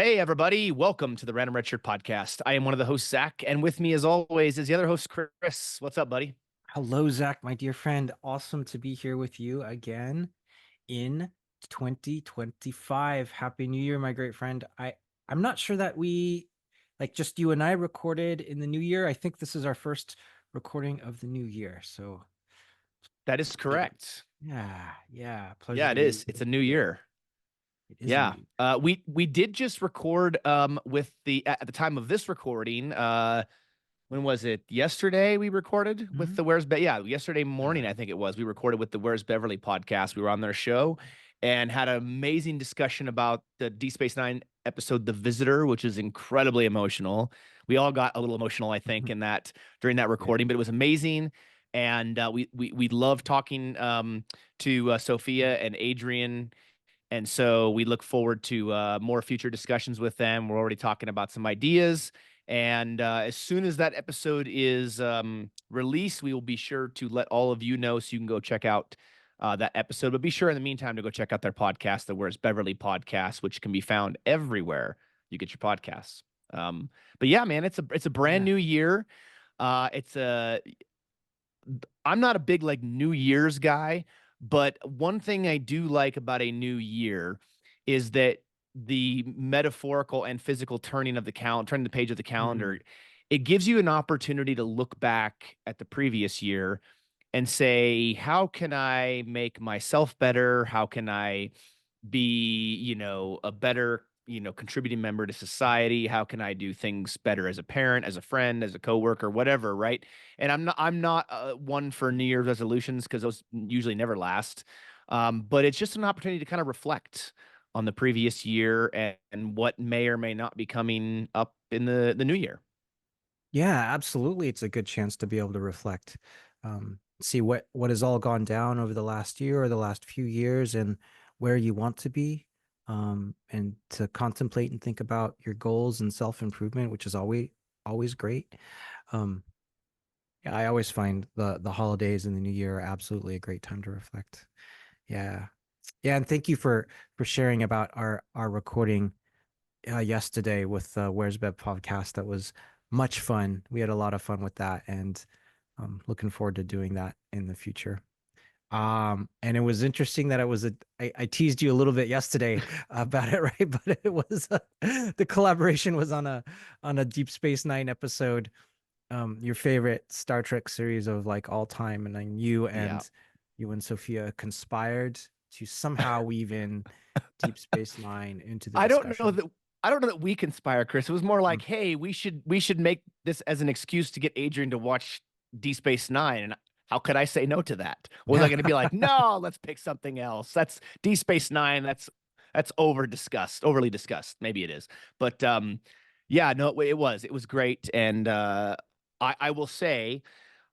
Hey, everybody. Welcome to the Random Redshirt podcast. I am one of the hosts, Zach, and with me, as always, is the other host, Chris. What's up, buddy? Hello, Zach, my dear friend. Awesome to be here with you again in 2025. Happy New Year, my great friend. I'm not sure that we just you and I recorded in the new year. I think this is our first recording of the new year. So That is yeah, correct. yeah. Pleasure Yeah, to it be is. It's a with new you again. year. It is a new Yeah. year. We did just record with the at the time of this recording. When was it? Yesterday we recorded with Mhm. the Where's Be Yeah, yesterday Yeah. morning I think it was. We recorded with the Where's Beverly podcast. We were on their show and had an amazing discussion about the D Space Nine episode The Visitor, which is incredibly emotional. We all got a little emotional, I think, in that during that Yeah. recording, but it was amazing. And we love talking to Sophia and Adrian, and so we look forward to more future discussions with them. We're already talking about some ideas. And as soon as that episode is released, we will be sure to let all of you know so you can go check out that episode. But be sure in the meantime to go check out their podcast, the Where's Beverly podcast, which can be found everywhere you get your podcasts. But yeah, man, it's a brand Yeah. new year. It's a I'm not a big like New Year's guy, but one thing I do like about a new year is that the metaphorical and physical turning the page of the calendar, Mhm. it gives you an opportunity to look back at the previous year and say, how can I make myself better? How can I be, a better, contributing member to society? How can I do things better as a parent, as a friend, as a coworker, whatever, right? And I'm not one for New Year's resolutions because those usually never last. But it's just an opportunity to kind of reflect on the previous year and what may or may not be coming up in the new year. Yeah, absolutely. It's a good chance to be able to reflect, see what has all gone down over the last year or the last few years, and where you want to be, and to contemplate and think about your goals and self improvement, which is always great. Um, yeah, I always find the holidays and the new year are absolutely a great time to reflect. Yeah, yeah, and thank you for sharing about our recording yesterday with the Where's Bev podcast. That was much fun. We had a lot of fun with that, and looking forward to doing that in the future. And it was interesting that I teased you a little bit yesterday about it, right? But it was the collaboration was on a Deep Space Nine episode, your favorite Star Trek series of like all time, and then Yeah. you and Sophia conspired to somehow weave in Deep Space Nine into the I don't know discussion. that I don't know that we conspire, Chris. It was more Mm. like, hey, we should make this as an excuse to get Adrian to watch D Space Nine. And how could I say no to that? Was I going to be like, no, let's pick something else? That's D Space Nine. That's overly discussed. Maybe it is, but yeah, no, it was great, and I will say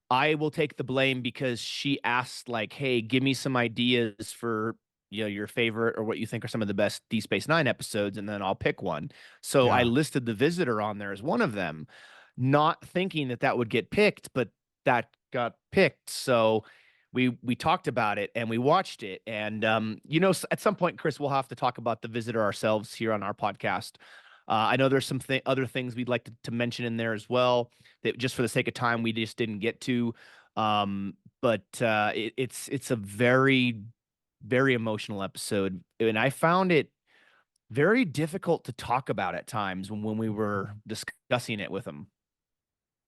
I will take the blame because she asked like, "Hey, give me some ideas for your favorite or what you think are some of the best D Space Nine episodes, and then I'll pick one." So I Yeah. listed The Visitor on there as one of them, not thinking that that would get picked, but that got picked. So we talked about it and we watched it, and at some point, Chris, we'll have to talk about The Visitor ourselves here on our podcast. I know there's some other things we'd like to mention in there as well that just for the sake of time we just didn't get to. But it's a very emotional episode, and I found it very difficult to talk about at times when we were Mhm. discussing it with them.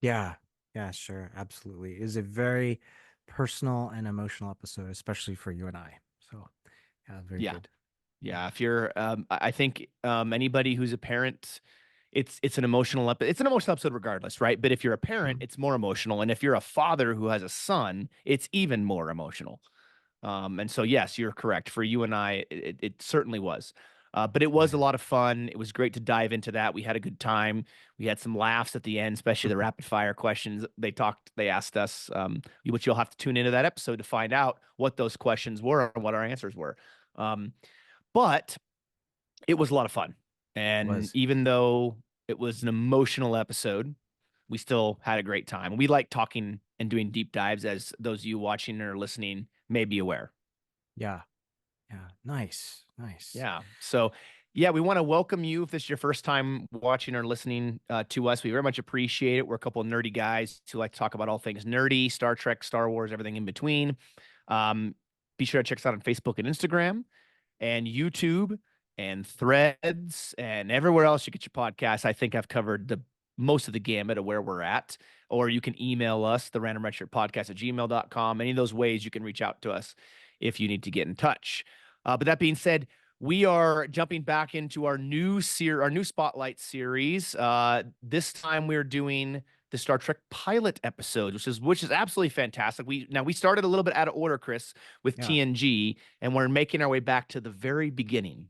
Yeah. Yeah, sure. Absolutely. It is a very personal and emotional episode, especially for you and I. So, yeah, very Yeah, good. yeah. If you're, I think anybody who's a parent, it's an emotional episode regardless, right? But if you're a parent, Mhm. it's more emotional, and if you're a father who has a son, it's even more emotional. And so, yes, you're correct. For you and I, it certainly was. But it was a Yeah. lot of fun. It was great to dive into that. We had a good time. We had some laughs at the end, especially the rapid fire questions they asked us, which you'll have to tune into that episode to find out what those questions were and what our answers were. Um, but it was a lot of fun. And Was. even though it was an emotional episode, we still had a great time. We like talking and doing deep dives, as those of you watching or listening may be aware. Yeah. Yeah. Nice. Nice. Yeah. So Yeah, we want to welcome you if this is your first time watching or listening to us. We very much appreciate it. We're a couple of nerdy guys who like to talk about all things nerdy, Star Trek, Star Wars, everything in between. Um, be sure to check us out on Facebook and Instagram and YouTube and Threads and everywhere else you get your podcasts. I think I've covered the most of the gamut of where we're at. Or you can email us, the random redshirt podcast at gmail.com. Any of those ways you can reach out to us if you need to get in touch. But that being said, we are jumping back into our new spotlight series. This time we're doing the Star Trek pilot episode, which is absolutely fantastic. We started a little bit out of order, Chris, with Yeah. TNG, and we're making our way back to the very beginning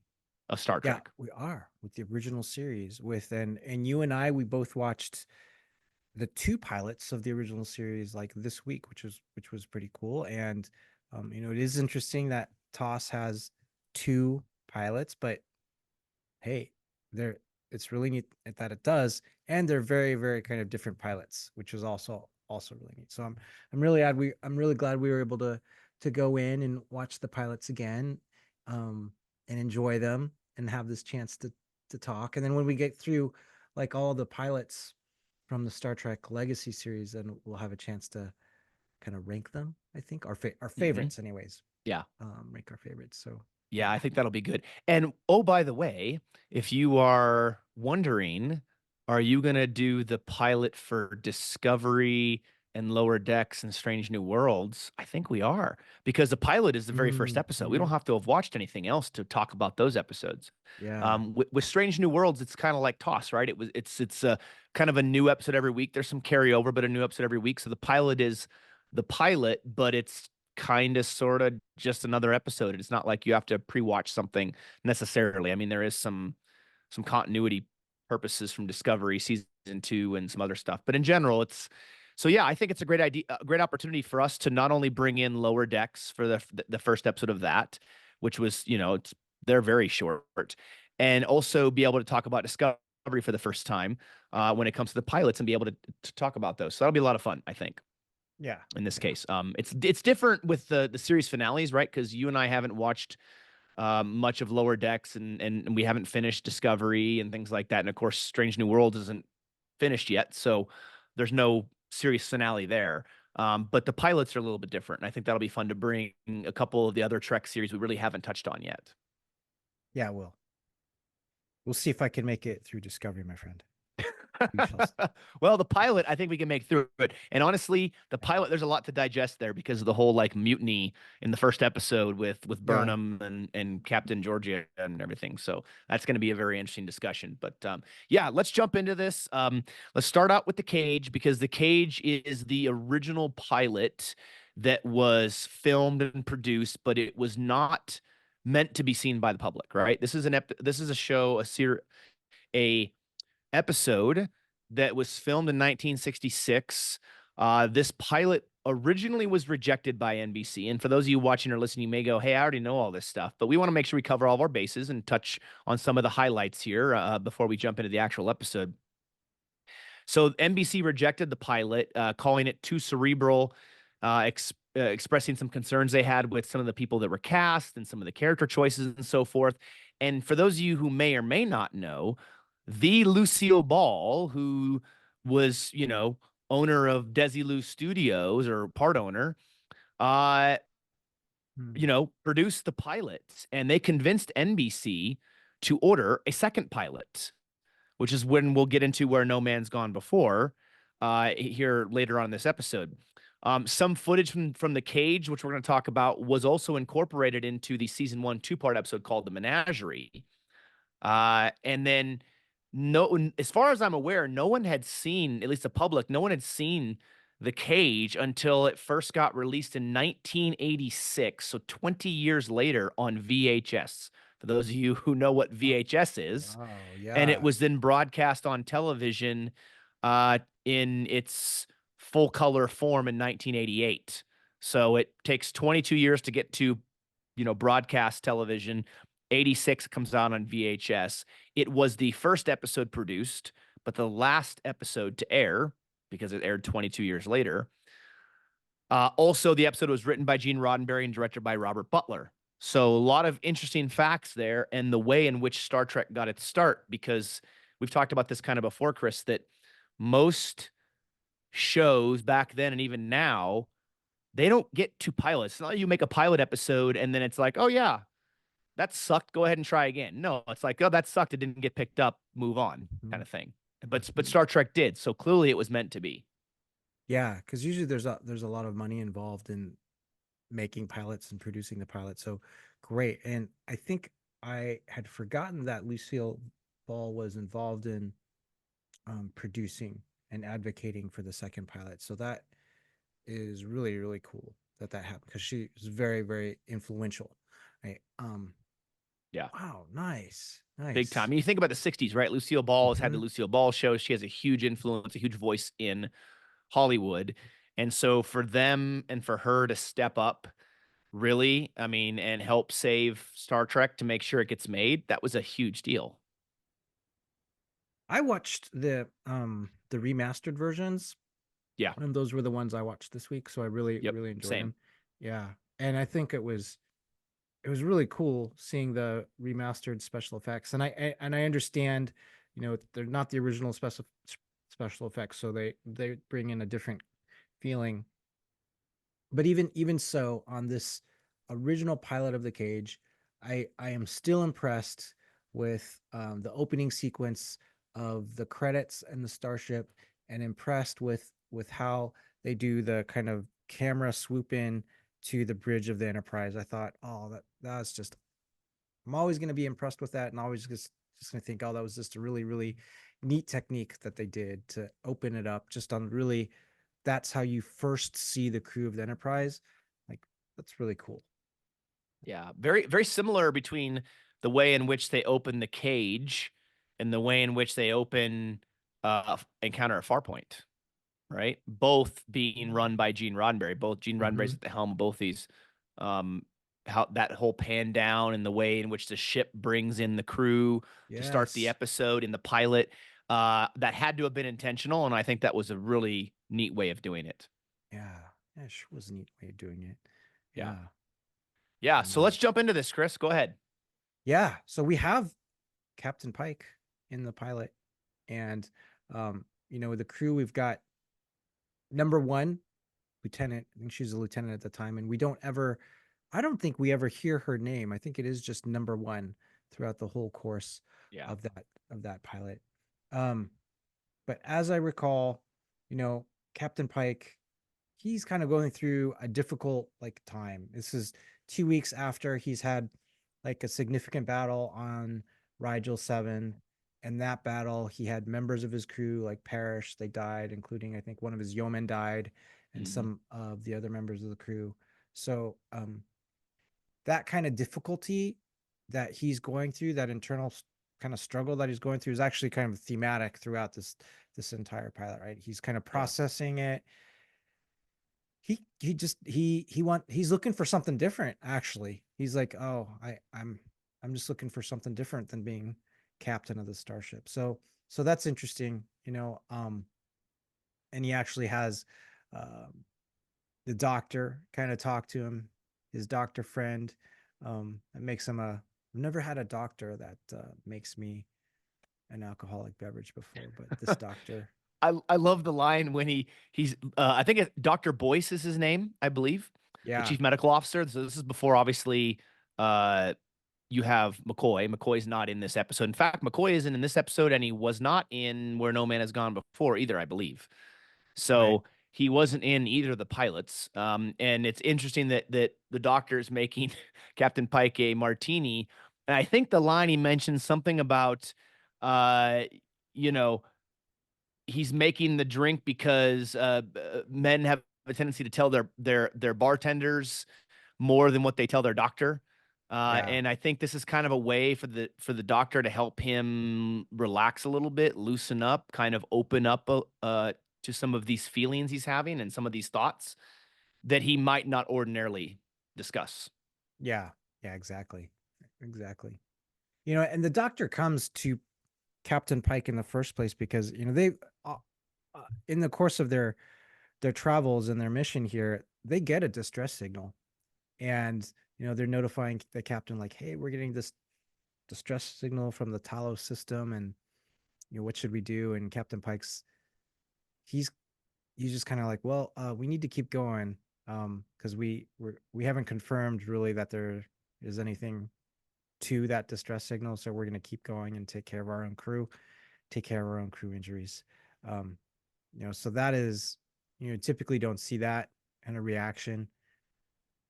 of Star Yeah, Trek. we are with the original series with and you and I we both watched the two pilots of the original series like this week, which was pretty cool. And it is interesting that TOS has two pilots, but hey, they're it's really neat that it does, and they're very, very kind of different pilots, which is also really neat. So I'm really glad we were able to go in and watch the pilots again, and enjoy them and have this chance to talk. And then when we get through like all the pilots from the Star Trek Legacy series, then we'll have a chance to kind of rank them. I think our Hmm. favorites, anyways. Yeah. Rank our favorites. So Yeah, yeah, I think that'll be good. And oh, by the way, if you are wondering, are you going to do the pilot for Discovery and Lower Decks and Strange New Worlds? I think we are, because the pilot is the very first episode. We don't mm-hmm. have to have watched anything else to talk about those episodes. Yeah. With Strange New Worlds, it's kind of like Toss, right? It's a kind of a new episode every week. There's some carryover, but a new episode every week. So the pilot is the pilot, but it's kind of sort of just another episode. It's not like you have to pre-watch something necessarily. I mean, there is some continuity purposes from Discovery season 2 and some other stuff, but in general, it's so yeah. I think it's a great idea, a great opportunity for us to not only bring in Lower Decks for the first episode of that, which was they're very short, and also be able to talk about Discovery for the first time when it comes to the pilots and be able to talk about those. So that'll be a lot of fun, I think Yeah. in this Yeah. case. It's different with the series finales, right? Because you and I haven't watched much of Lower Decks, and we haven't finished Discovery and things like that. And of course, Strange New World isn't finished yet, so there's no series finale there. But the pilots are a little bit different, and I think that'll be fun to bring a couple of the other Trek series we really haven't touched on yet. Yeah, we'll see if I can make it through Discovery, my friend. We shall see. Well, the pilot, I think we can make through it. And honestly, the pilot, there's a lot to digest there because of the whole like mutiny in the first episode with Yeah. Burnham and Captain Georgia and everything. So that's going to be a very interesting discussion. But yeah, let's jump into this. Let's start out with the Cage, because the Cage is the original pilot that was filmed and produced, but it was not meant to be seen by the public, right? This is a show, a episode that was filmed in 1966. This pilot originally was rejected by NBC. And for those of you watching or listening, you may go, hey, I already know all this stuff. But we want to make sure we cover all of our bases and touch on some of the highlights here before we jump into the actual episode. So NBC rejected the pilot, calling it too cerebral, expressing some concerns they had with some of the people that were cast and some of the character choices and so forth. And for those of you who may or may not know, the Lucille Ball, who was, owner of Desilu Studios, or part owner, uh, Hmm. produced the pilot, and they convinced NBC to order a second pilot, which is when we'll get into where No Man's Gone Before here later on in this episode. Some footage from the Cage, which we're going to talk about, was also incorporated into the season 1 2-part episode called The Menagerie. And then, no, as far as I'm aware, no one had seen, at least the public, no one had seen the Cage until it first got released in 1986, so 20 years later on VHS. For those of you who know what Oh, VHS is, wow. and it Yeah. was then broadcast on television in its full color form in 1988. So it takes 22 years to get to, broadcast television. 86 comes out on VHS. It was the first episode produced, but the last episode to air because it aired 22 years later. Also, the episode was written by Gene Roddenberry and directed by Robert Butler. So a lot of interesting facts there, and the way in which Star Trek got its start, because we've talked about this kind of before, Chris, that most shows back then and even now, they don't get to pilots. It's not like you make a pilot episode and then it's like, oh yeah, that sucked. Go ahead and try again. No, it's like, oh, that sucked. It didn't get picked up. Move on, kind Mhm. of thing. But Mhm. Star Trek did. So clearly it was meant to be. Yeah, because usually there's a lot of money involved in making pilots and producing the pilot. So great. And I think I had forgotten that Lucille Ball was involved in producing and advocating for the second pilot. So that is really, really cool that that happened because she was very, very influential. Right. Yeah. Wow. Nice. Big time. Nice. You think about the 60s, right? Lucille Ball has had the Hmm. Lucille Ball show. She has a huge influence, a huge voice in Hollywood. And so for them and for her to step up, really, I mean, and help save Star Trek to make sure it gets made, that was a huge deal. I watched the remastered versions, Yeah. and those were the ones I watched this week. So I really, Yep. really enjoyed Same. them. Yeah. And I think it was really cool seeing the remastered special effects. And I understand, they're not the original special effects, so they bring in a different feeling. But even so, on this original pilot of the cage, I am still impressed with the opening sequence of the credits and the starship, and impressed with how they do the kind of camera swoop in to the bridge of the Enterprise. I thought, oh, that's just, I'm always going to be impressed with that, and always just going to think, oh, that was just a really, really neat technique that they did to open it up just on really, that's how you first see the crew of the Enterprise. Like, that's really cool. Yeah. Very, very similar between the way in which they open the cage and the way in which they open Encounter at Farpoint, right? Both being run by Gene Roddenberry. Both Gene Roddenberry's Mm-hmm. at the helm of both these. Um, how that whole pan down and the way in which the ship brings in the crew to start the Yes. episode in the pilot, that had to have been intentional, and I think that was a really neat way of doing it. Yeah. Yeah, sure was a neat way of doing it. Yeah, Yeah. yeah. And So let's jump into this, Chris. Go ahead. yeah, so we have Captain Pike in the pilot. And the crew, we've got number one, lieutenant. I think she's a lieutenant at the time, and I don't think we ever hear her name. I think it is just number one throughout the whole course Yeah. of that pilot. Um, but as I recall, you know, Captain Pike, he's kind of going through a difficult like time. This is 2 weeks after he's had like a significant battle on Rigel 7. And that battle, he had members of his crew like perish. They died, including I think one of his yeomen died, and Mhm. some of the other members of the crew. So that kind of difficulty that he's going through, that internal kind of struggle that he's going through, is actually kind of thematic throughout this entire pilot, right? He's kind of Yeah. processing it. He's looking for something different. Actually, he's like, oh, I'm just looking for something different than being captain of the starship. So that's interesting. And he actually has um the doctor kind of talk to him, his doctor friend. That makes him a I've never had a doctor that makes me an alcoholic beverage before, but this doctor. I love the line when he's I think Dr. Boyce is his name, I believe, the Yeah. chief medical officer. So this is before obviously uh you have McCoy. McCoy's not in this episode. In fact, McCoy isn't in this episode, and he was not in Where No Man Has Gone before either, I believe. Right. So he wasn't in either of the pilots. And it's interesting that the doctor is making Captain Pike a martini. And I think the line he mentioned something about uh you know he's making the drink because men have a tendency to tell their bartenders more than what they tell their doctor. Yeah. And I think this is kind of a way for the doctor to help him relax a little bit, loosen up, kind of open up to some of these feelings he's having and some of these thoughts that he might not ordinarily discuss. Yeah. Yeah, exactly. Exactly. And the doctor comes to Captain Pike in the first place because they uh, in the course of their travels and their mission here, they get a distress signal, and they're notifying the captain like, hey, we're getting this distress signal from the Talos system, and what should we do? And Captain Pike's he's he's just kind of like, well, we need to keep going, because we haven't confirmed really that there is anything to that distress signal, so we're going to keep going and take care of our own crew, take care of our own crew injuries. um so that is, typically don't see that kind of reaction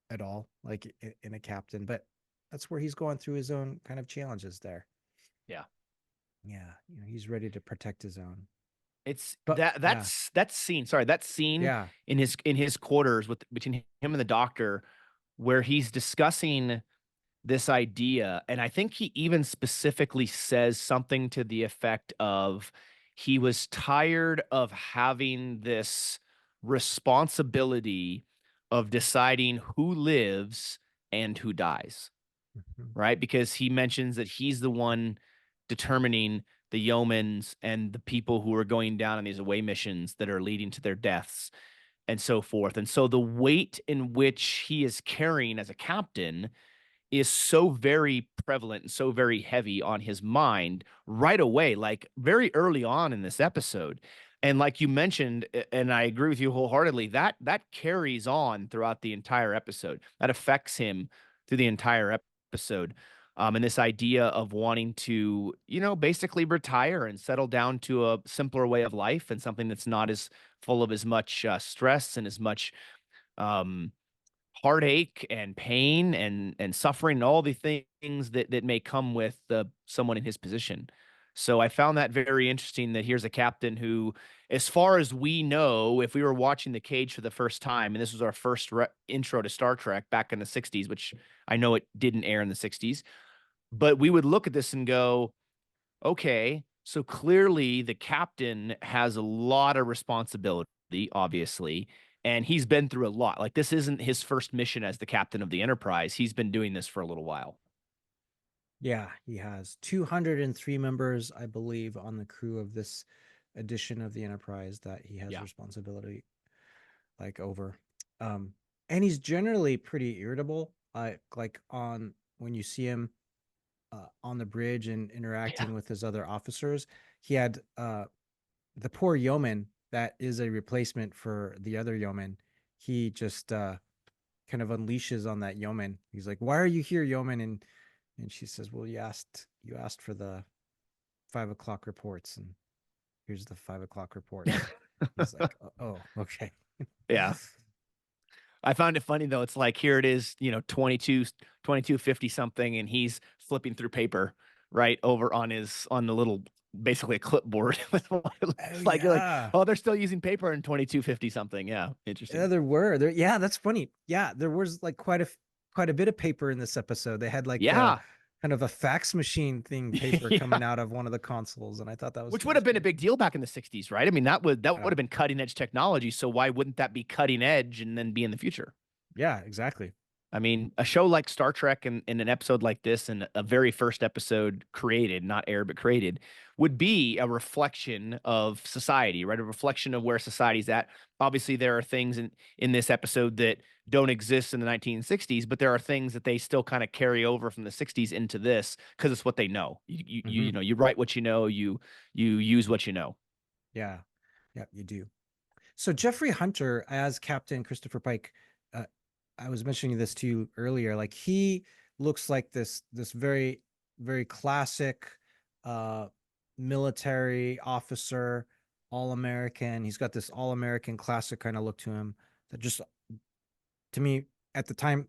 at all, like in a captain, but that's where he's going through his own kind of challenges there. Yeah. Yeah, he's ready to protect his own. It's But that yeah, that scene. Sorry, that scene yeah. in his quarters with between him and the doctor, where he's discussing this idea. And I think he even specifically says something to the effect of he was tired of having this responsibility of deciding who lives and who dies, Mhm. right? Because he mentions that he's the one determining the yeomans and the people who are going down on these away missions that are leading to their deaths and so forth. And so the weight in which he is carrying as a captain is so very prevalent and so very heavy on his mind right away, like very early on in this episode. And like you mentioned, and I agree with you wholeheartedly, that carries on throughout the entire episode. That affects him through the entire episode. And this idea of wanting to, basically retire and settle down to a simpler way of life and something that's not as full of as much stress and as much um, heartache and pain and suffering and all the things that may come with someone in his position. So I found that very interesting that here's a captain who, as far as we know, if we were watching The Cage for the first time, and this was our first intro to Star Trek back in the 60s, which I know it didn't air in the 60s, but we would look at this and go, okay, so clearly the captain has a lot of responsibility, obviously, and he's been through a lot. Like this isn't his first mission as the captain of the Enterprise. He's been doing this for a little while. Yeah, he has 203 members, I believe, on the crew of this edition of the Enterprise that he has Yeah. responsibility like over. Um, and he's generally pretty irritable. Like on when you see him on the bridge and Yeah. interacting with his other officers, he had the poor yeoman that is a replacement for the other yeoman. He just kind of unleashes on that yeoman. He's like, "Why are you here, yeoman?" And she says, "Well, you asked for the 5 o'clock reports, and here's the 5 o'clock report." He's like, "Oh, okay." Yeah. I found it funny though. It's like here it is, 2250 something, and he's flipping through paper right over on the little basically a clipboard with what it Oh looks like. You're like, yeah. oh, they're still using paper in 2250 something. Yeah, Yeah, interesting. there were there. Yeah, that's funny. Yeah, there was like quite a bit of paper in this episode. They had like Yeah. kind of a fax machine thing paper coming Yeah. out of one of the consoles, and I thought that was Which kind would of have been a strange. big deal back in the 60s, right? I mean, that would Yeah, have been cutting edge technology. So why wouldn't that be cutting edge and then be in the future? yeah, exactly. I mean, a show like Star Trek and an episode like this and a very first episode created, not aired, but created, would be a reflection of society, right? A reflection of where society's at. Obviously, there are things in this episode that don't exist in the 1960s, but there are things that they still kind of carry over from the 60s into this because it's what they know. Hmm. You write what you know, you use what you know. Yeah, yeah, you do. So Jeffrey Hunter as Captain Christopher Pike, uh, I was mentioning this to you earlier. Like he looks like this very classic uh, military officer, all American. He's got this all American classic kind of look to him that just to me at the time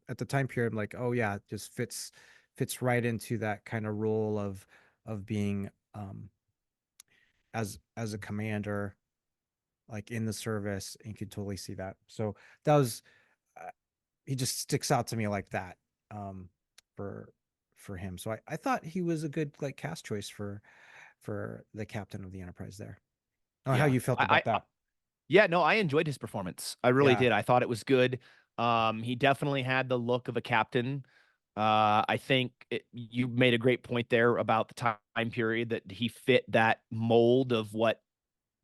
period, I'm like, oh yeah, it just fits right into that kind of role of being as a commander like in the service, and you could totally see that. So that was uh, he just sticks out to me like that um for for him. So I thought he was a good like cast choice for the captain of the Enterprise there. I don't know how Yeah. you felt I, about I that. Yeah, no, I enjoyed his performance. I really Yeah. did. I thought it was good. He definitely had the look of a captain. I think you made a great point there about the time period that he fit that mold of what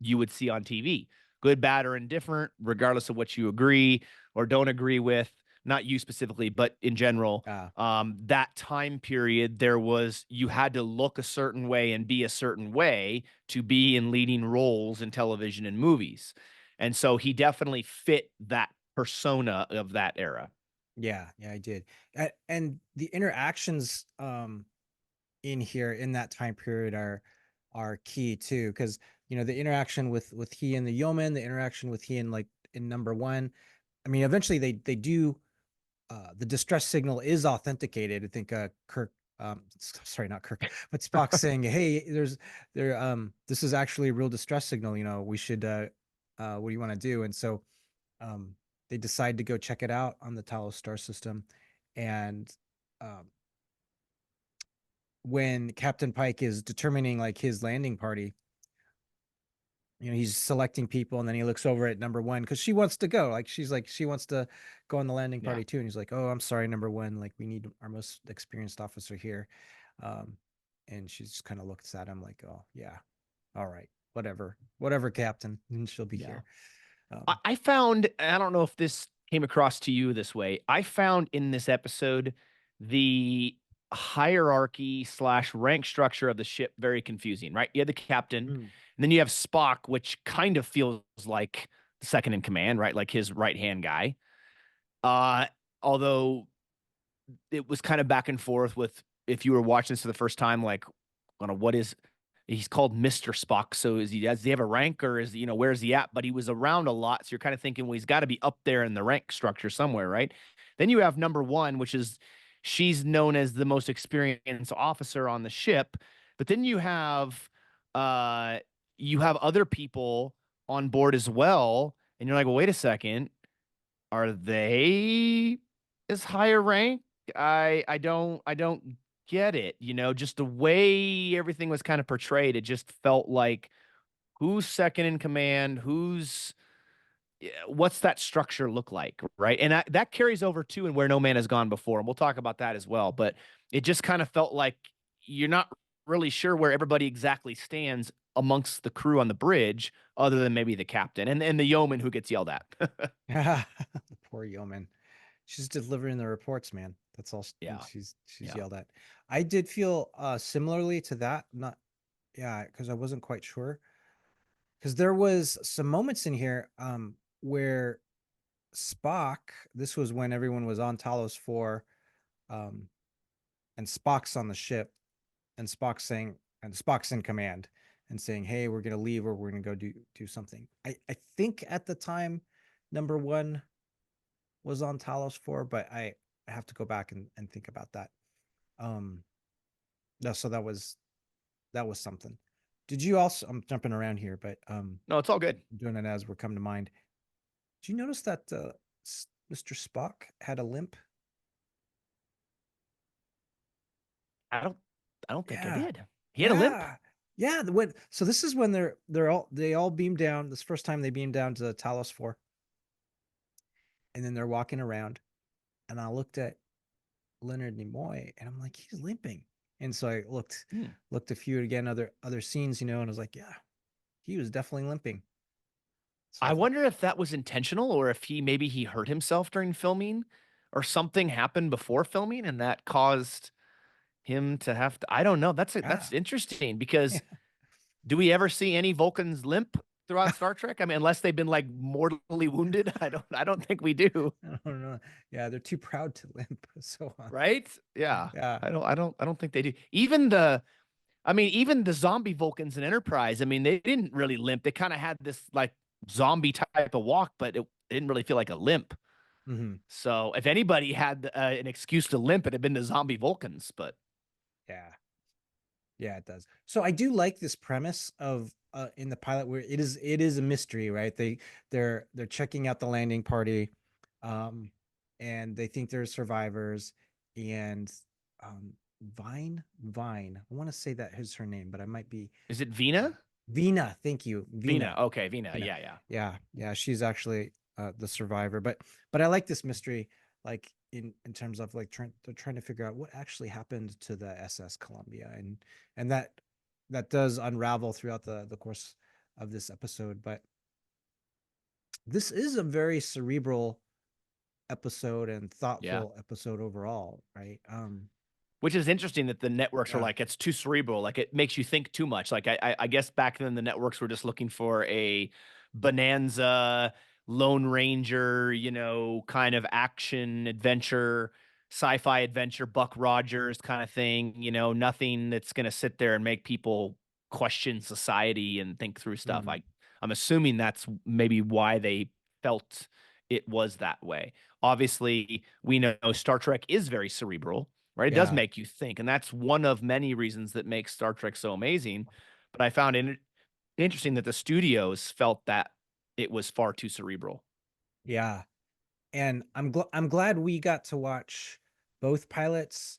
you would see on TV. Good, bad, or indifferent, regardless of what you agree or don't agree with. not you specifically, but in general, Ah, that time period, there was, you had to look a certain way and be a certain way to be in leading roles in television and movies. And so he definitely fit that persona of that era. yeah, yeah, I did. And the interactions in here in that time period are key too, because the interaction with he and the yeoman, the interaction with he and like in number one. I mean, eventually they do the distress signal is authenticated. I think Kirk, sorry, not Kirk, but Spock saying, "Hey, this is actually a real distress signal. We should, what do you want to do?" And so, um, they decide to go check it out on the Talos star system, and um, when Captain Pike is determining like his landing party, he's selecting people, and then he looks over at number one because she wants to go. Like she wants to go on the landing Yeah. party too. And he's like, "Oh, I'm sorry, number one. Like we need our most experienced officer here." Um, and she just kind of looks at him like, "Oh yeah, all right, whatever, Captain." And she'll be Yeah. here. I, Um, I found, I don't know if this came across to you this way. I found in this episode the hierarchy slash rank structure of the ship very confusing, right? You have the captain, and mm, then you have Spock, which kind of feels like the second in command, right? Like his right hand guy. Uh, Although it was kind of back and forth with, if you were watching this for the first time, like, I don't know, what is, he's called Mr. Spock. So does he have a rank, or is, where's he at? But he was around a lot. So you're kind of thinking, well, he's got to be up there in the rank structure somewhere, right? Then you have number one, which is, she's known as the most experienced officer on the ship. But then uh you have other people on board as well. And you're like, well, wait a second, are they as higher rank? I don't get it. Just the way everything was kind of portrayed, it just felt like, who's second in command, what's that structure look like, right? And that carries over too, and where no man has gone before, and we'll talk about that as well. But it just kind of felt like you're not really sure where everybody exactly stands amongst the crew on the bridge, other than maybe the captain and the yeoman who gets yelled at. the poor yeoman. She's delivering the reports, man. That's all Yeah. she's Yeah. yelled at. I did feel similarly to that. Not Yeah, because I wasn't quite sure. Because there was some moments in here where Spock, this was when everyone was on Talos 4, um, and Spock's on the ship, and Spock's in command and saying, "Hey, we're gonna leave, or we're gonna go do something." I think at the time, number one was on Talos 4, but I have to go back and think about that. Um, no, so that was something. Did you also? I'm jumping around here, but No, it's all good. doing it as we're coming to mind. Did you notice that Mr. Spock had a limp? I don't I don't think I Yeah, did. He had a limp? yeah, yeah. So this is when they all beam down. This first time they beam down to Talos 4, and then they're walking around, and I looked at Leonard Nimoy, and I'm like, he's limping. And so I Hmm. looked a few again, other scenes, and I was like, yeah, he was definitely limping. So I I thought, wonder if that was intentional, or if he hurt himself during filming, or something happened before filming and that caused him to have to, I don't know. yeah, That's interesting, because yeah. do we ever see any Vulcans limp throughout Star Trek? I mean, unless they've been like mortally wounded, I don't think we do. I don't know. Yeah, they're too proud to limp. So Right? Yeah. yeah. I don't think they do. Even the zombie Vulcans in Enterprise, I mean, they didn't really limp. They kind of had this like zombie type of walk, but it didn't really feel like a limp. Hmm. So if anybody had an excuse to limp, it'd have been the zombie Vulcans. But Yeah. Yeah, it does. So I do like this premise of in the pilot where it is a mystery, right? They're checking out the landing party, um, and they think they're survivors, and Vine. I want to say that is her name, but I might be is it uh, Vina? Vina. Thank you, Vina. Vina. Okay, Vina. Vina. Yeah, yeah. Yeah, yeah, she's actually the survivor. But I like this mystery, like in terms of like they're trying to figure out what actually happened to the SS Columbia, and that does unravel throughout the course of this episode. But this is a very cerebral episode and Yeah. thoughtful episode overall, right? Which is interesting that the networks are Yeah. like, it's too cerebral. Like it makes you think too much. Like I guess back then the networks were just looking for a bonanza, Lone Ranger, kind of action adventure, sci-fi adventure, Buck Rogers kind of thing. Nothing that's going to sit there and make people question society and think through stuff. Mm, I'm assuming that's maybe why they felt it was that way. Obviously, we know Star Trek is very cerebral, right? It does yeah. make you think, and that's one of many reasons that makes Star Trek so amazing. But I found it interesting that the studios felt that it was far too cerebral. Yeah. And I'm glad we got to watch both pilots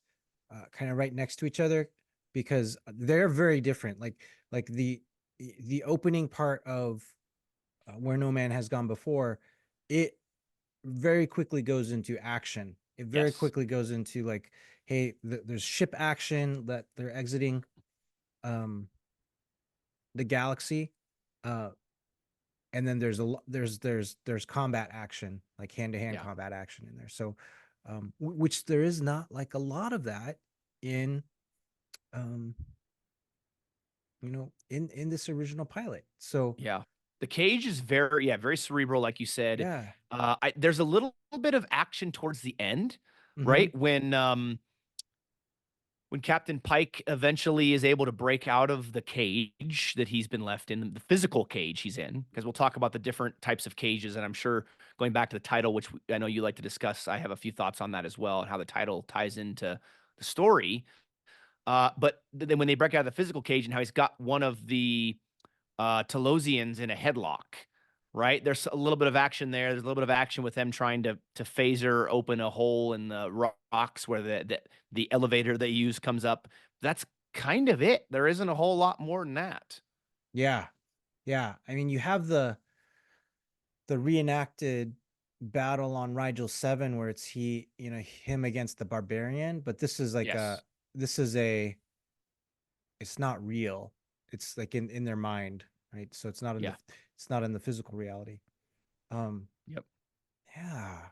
kind of right next to each other, because they're very different. Like the opening part of Where No Man Has Gone Before, it very quickly goes into action. It very Yes. quickly goes into like, hey, there's ship action that they're exiting um the galaxy. Uh and then there's combat action, like hand-to-hand Yeah. combat action in there. So which there is not like a lot of that in um in this original pilot. So Yeah. The cage is very, yeah, very cerebral, like you said. yeah. There's a little bit of action towards the end, Hmm. right? When Captain Pike eventually is able to break out of the cage that he's been left in, the physical cage he's in, because we'll talk about the different types of cages. And I'm sure going back to the title, which I know you like to discuss, I have a few thoughts on that as well, and how the title ties into the story. But then when they break out of the physical cage and how he's got one of the Telosians in a headlock, right? There's a little bit of action there. There's a little bit of action with them trying to phaser open a hole in the rocks where the elevator they use comes up. That's kind of it. There isn't a whole lot more than that. Yeah. Yeah. I mean, you have the reenacted battle on Rigel 7 where it's him against the barbarian, but Yes. this is a it's not real. It's like in their mind, right? So Yeah. it's not in the physical reality. Um Yep. yeah,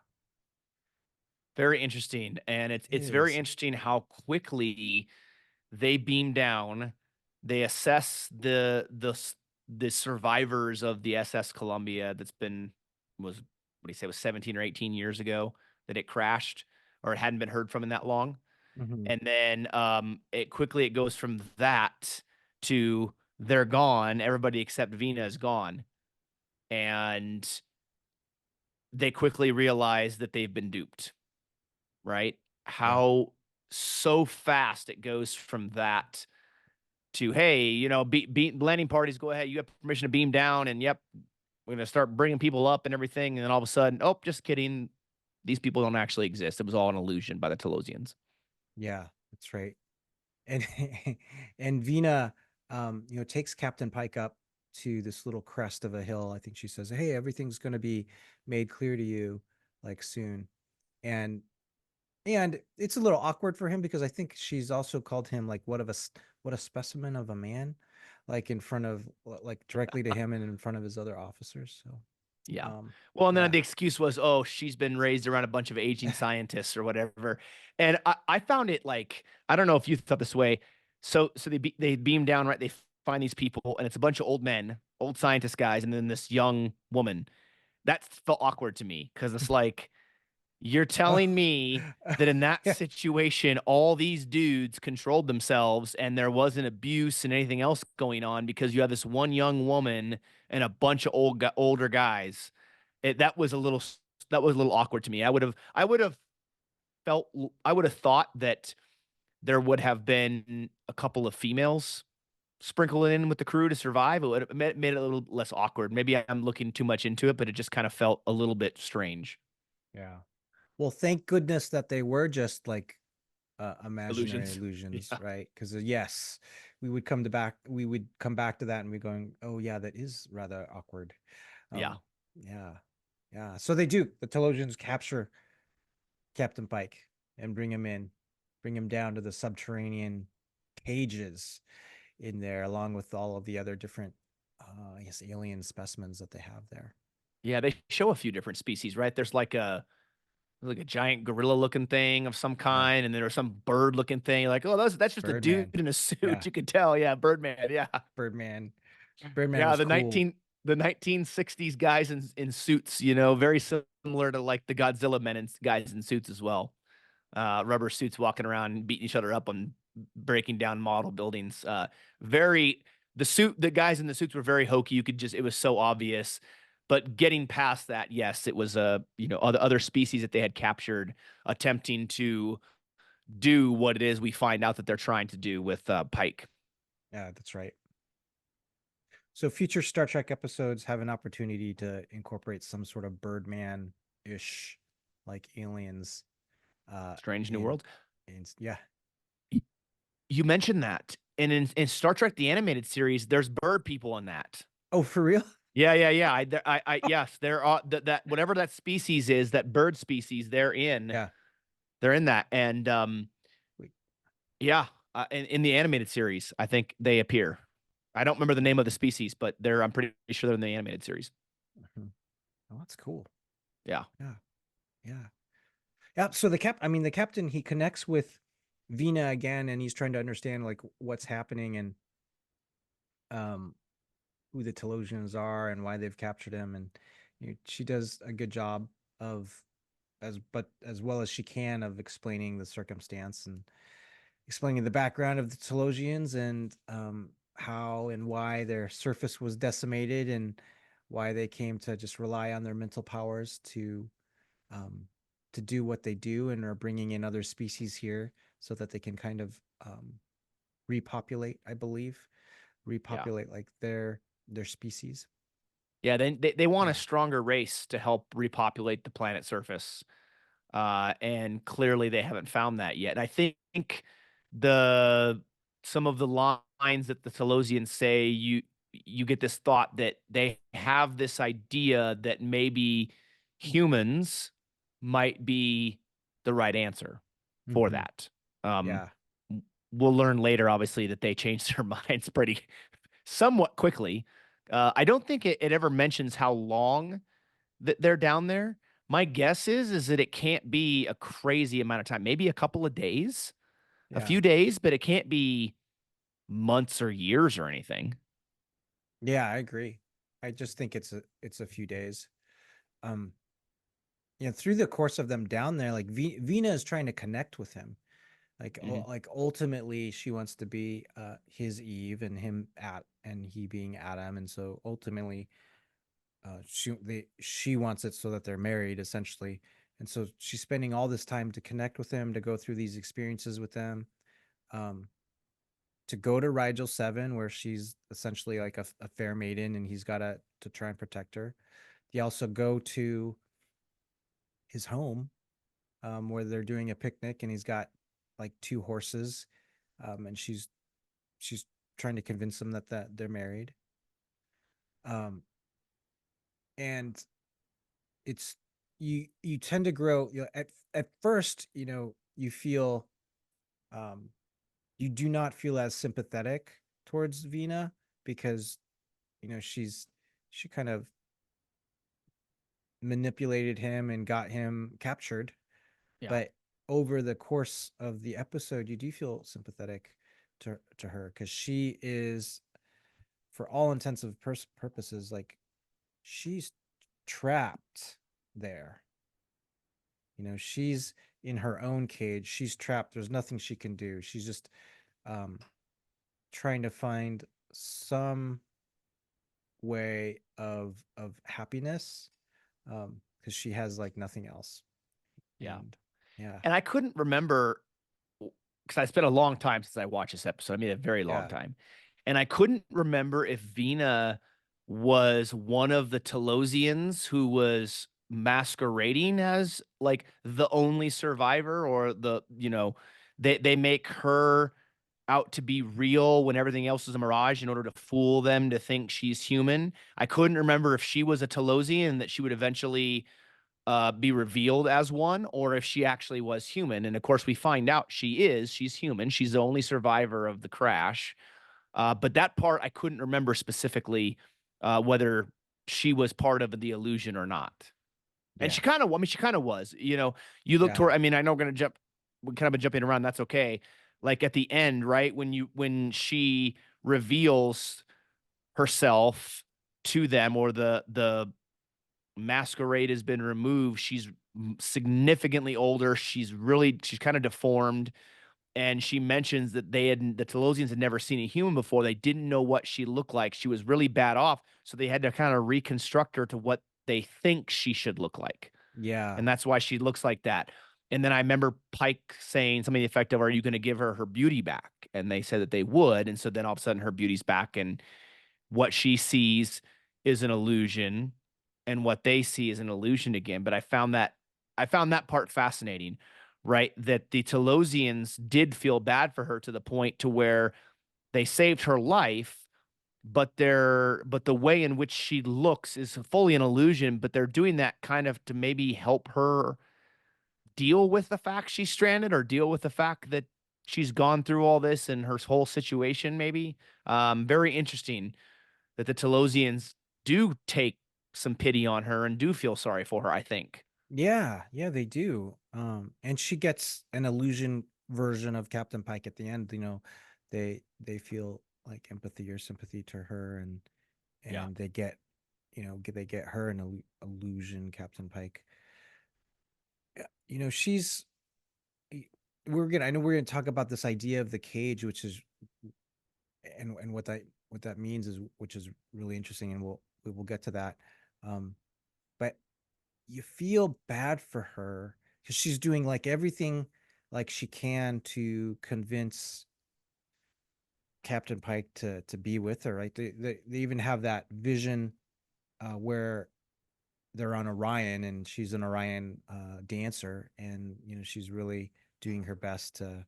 Very interesting, and it's it it's very is. interesting how quickly they beam down. They assess the survivors of the SS Columbia that's been was what do you say was 17 or 18 years ago that it crashed or it hadn't been heard from in that long. Hmm. And then it goes from that to they're gone. Everybody except Vina is gone. And they quickly realize that they've been duped, right? Yeah. How so fast it goes from that to hey, landing parties, go ahead, you have permission to beam down, and yep, we're gonna start bringing people up and everything, and then all of a sudden, oh, just kidding, these people don't actually exist. It was all an illusion by the Telosians. Yeah, that's right. And and Vina takes Captain Pike up to this little crest of a hill. I think she says, "Hey, everything's going to be made clear to you like soon." And it's a little awkward for him because I think she's also called him like what a specimen of a man, like in front of like directly to him and in front of his other officers. So, Yeah. um, Well, and then yeah. the excuse was, oh, she's been raised around a bunch of aging scientists or whatever. And I found it like, I don't know if you thought this way. So they beam down, right? They find these people, and it's a bunch of old men, old scientist guys, and then this young woman. That felt awkward to me because it's like, you're Oh, telling me that in that yeah, situation, all these dudes controlled themselves and there wasn't abuse and anything else going on because you have this one young woman and a bunch of older guys. That was a little awkward to me. Felt, I would have thought that there would have been a couple of females sprinkled in with the crew to survive. It would have made it a little less awkward. Maybe I'm looking too much into it, but it just kind of felt a little bit strange. yeah. Well, thank goodness that they were just like imaginary Illusions. illusions, Yeah. right? Because yes, we would come back to that and we're going, oh yeah, that is rather awkward. Yeah. Um, yeah, yeah. So they do. The Telosians capture Captain Pike and bring him down to the subterranean cages in there, along with all of the other different, I guess, alien specimens that they have there. Yeah, they show a few different species, right? There's like like a giant gorilla looking thing of some Yeah, kind, and there was some bird looking thing. You're like, oh, that's just a dude Birdman. in a suit. Yeah, You could tell, yeah, Birdman, yeah, Birdman. Birdman yeah. was The cool. 1960s guys in suits, very similar to like the Godzilla men and guys in suits as well. Rubber suits walking around and beating each other up on breaking down model buildings. Very the guys in the suits were very hokey. You could just it was so obvious. But getting past that, yes, it was other species that they had captured attempting to do what it is we find out that they're trying to do with Pike. Yeah, that's right. So future Star Trek episodes have an opportunity to incorporate some sort of Birdman-ish like aliens Strange New in World. yeah. You mentioned that, and in Star Trek the animated series, there's bird people in that. Oh, for real? Yeah, yeah, yeah. Yes, there are that whatever that species is, that bird species, Yeah. they're in that, and Wait. yeah, in the animated series, I think they appear. I don't remember the name of the species, but I'm pretty sure they're in the animated series. Mhm. Oh, that's cool. Yeah, Yeah. Yeah. Yeah. So the captain, he connects with Vina again, and he's trying to understand like what's happening and um who the Telosians are and why they've captured him. And she does a good job of as well as she can of explaining the circumstance and explaining the background of the Telosians and how and why their surface was decimated and why they came to just rely on their mental powers um, to do what they do and are bringing in other species here so that they can kind of repopulate, I believe, yeah, repopulate like their species. yeah. They want a Yeah. stronger race to help repopulate the planet surface. And clearly they haven't found that yet. And I think the some of the lines that the Telosians say, you get this thought that they have this idea that maybe humans might be the right answer for Hmm. that. Um, Yeah. we'll learn later, obviously, that they changed their minds pretty somewhat quickly. I don't think it ever mentions how long that they're down there. My guess is that it can't be a crazy amount of time. Maybe a couple of days, a Yeah. few days, but it can't be months or years or anything. Yeah, I agree. I just think it's a few days. Um, through the course of them down there, like Vina is trying to connect with him. Hmm. Like ultimately she wants to be his Eve and him at and he being Adam. And so ultimately she wants it so that they're married essentially. And so she's spending all this time to connect with him, to go through these experiences with them. Um, to go to Rigel 7 where she's essentially like a fair maiden and he's got to try and protect her. They also go to his home where they're doing a picnic and he's got like two horses and she's trying to convince them that they're married. Um, and it's you tend to grow, at first, you feel um you do not feel as sympathetic towards Vina because she kind of manipulated him and got him captured. Yeah. But over the course of the episode, you do feel sympathetic to her because she is, for all intents and purposes, like she's trapped there. She's in her own cage. She's trapped. There's nothing she can do. She's just um, trying to find some way of happiness because she has like nothing else. Yeah. And yeah, And I couldn't remember because I spent a long time since I watched this episode. I mean, a very long yeah, time. And I couldn't remember if Vina was one of the Telosians who was masquerading as like the only survivor or they make her out to be real when everything else is a mirage in order to fool them to think she's human. I couldn't remember if she was a Telosian that she would eventually be revealed as one, or if she actually was human. And of course, we find out she is. She's human. She's the only survivor of the crash. But that part I couldn't remember specifically whether she was part of the illusion or not. And Yeah. I mean, she kind of was, you know, you look Yeah. toward, I mean, I know we're going to we're kind of been jumping around. That's okay. Like at the end, right? When she reveals herself to them, or the masquerade has been removed, she's significantly older. She's kind of deformed. And she mentions that the Telosians had never seen a human before. They didn't know what she looked like. She was really bad off. So they had to kind of reconstruct her to what they think she should look like. Yeah. And that's why she looks like that. And then I remember Pike saying something effective, "Are you going to give her beauty back?" And they said that they would. And so then all of a sudden her beauty's back, and what she sees is an illusion, and what they see is an illusion again. But I found that part fascinating, right? That the Telosians did feel bad for her to the point to where they saved her life, but the way in which she looks is fully an illusion, but they're doing that kind of to maybe help her deal with the fact she's stranded, or deal with the fact that she's gone through all this and her whole situation maybe. Very interesting that the Telosians do take some pity on her and do feel sorry for her, I think. Yeah, yeah, they do. And she gets an illusion version of Captain Pike at the end. They feel like empathy or sympathy to her, Yeah. and they get, they get her an illusion, Captain Pike. Yeah, she's. I know we're gonna talk about this idea of the cage, which is, and what that means is, which is really interesting, and we will get to that. But you feel bad for her because she's doing like everything like she can to convince Captain Pike to be with her, right? They even have that vision where they're on Orion, and she's an Orion dancer, and she's really doing her best to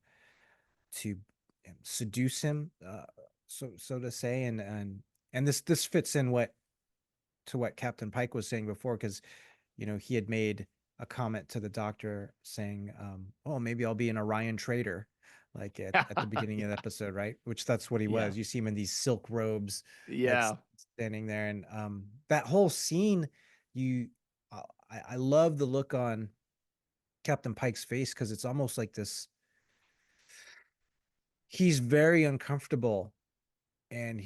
seduce him, so to say, and this fits in what Captain Pike was saying before, because he had made a comment to the doctor saying, "Oh, maybe I'll be an Orion trader," like at the beginning of the episode, right? Which that's what he Yeah. was. You see him in these silk robes, like Yeah. standing there, and that whole scene, you, I love the look on Captain Pike's face, because it's almost like this. He's very uncomfortable, and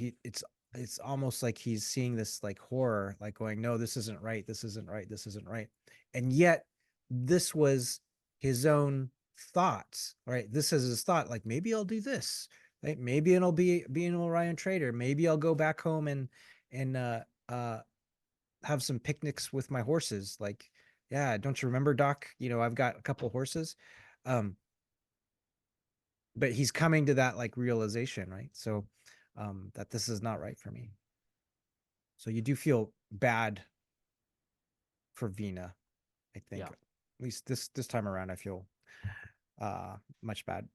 it's almost like he's seeing this like horror, like going, no, this isn't right, this isn't right, this isn't right. And yet this was his own thoughts, right? This is his thought, like, maybe I'll do this, right? Maybe it'll be an Orion trader, maybe I'll go back home and have some picnics with my horses, like, yeah, don't you remember, Doc, I've got a couple horses. um but he's coming to that like realization, right? So that this is not right for me. So you do feel bad for Vina, I think. Yeah. At least this time around, I feel much bad,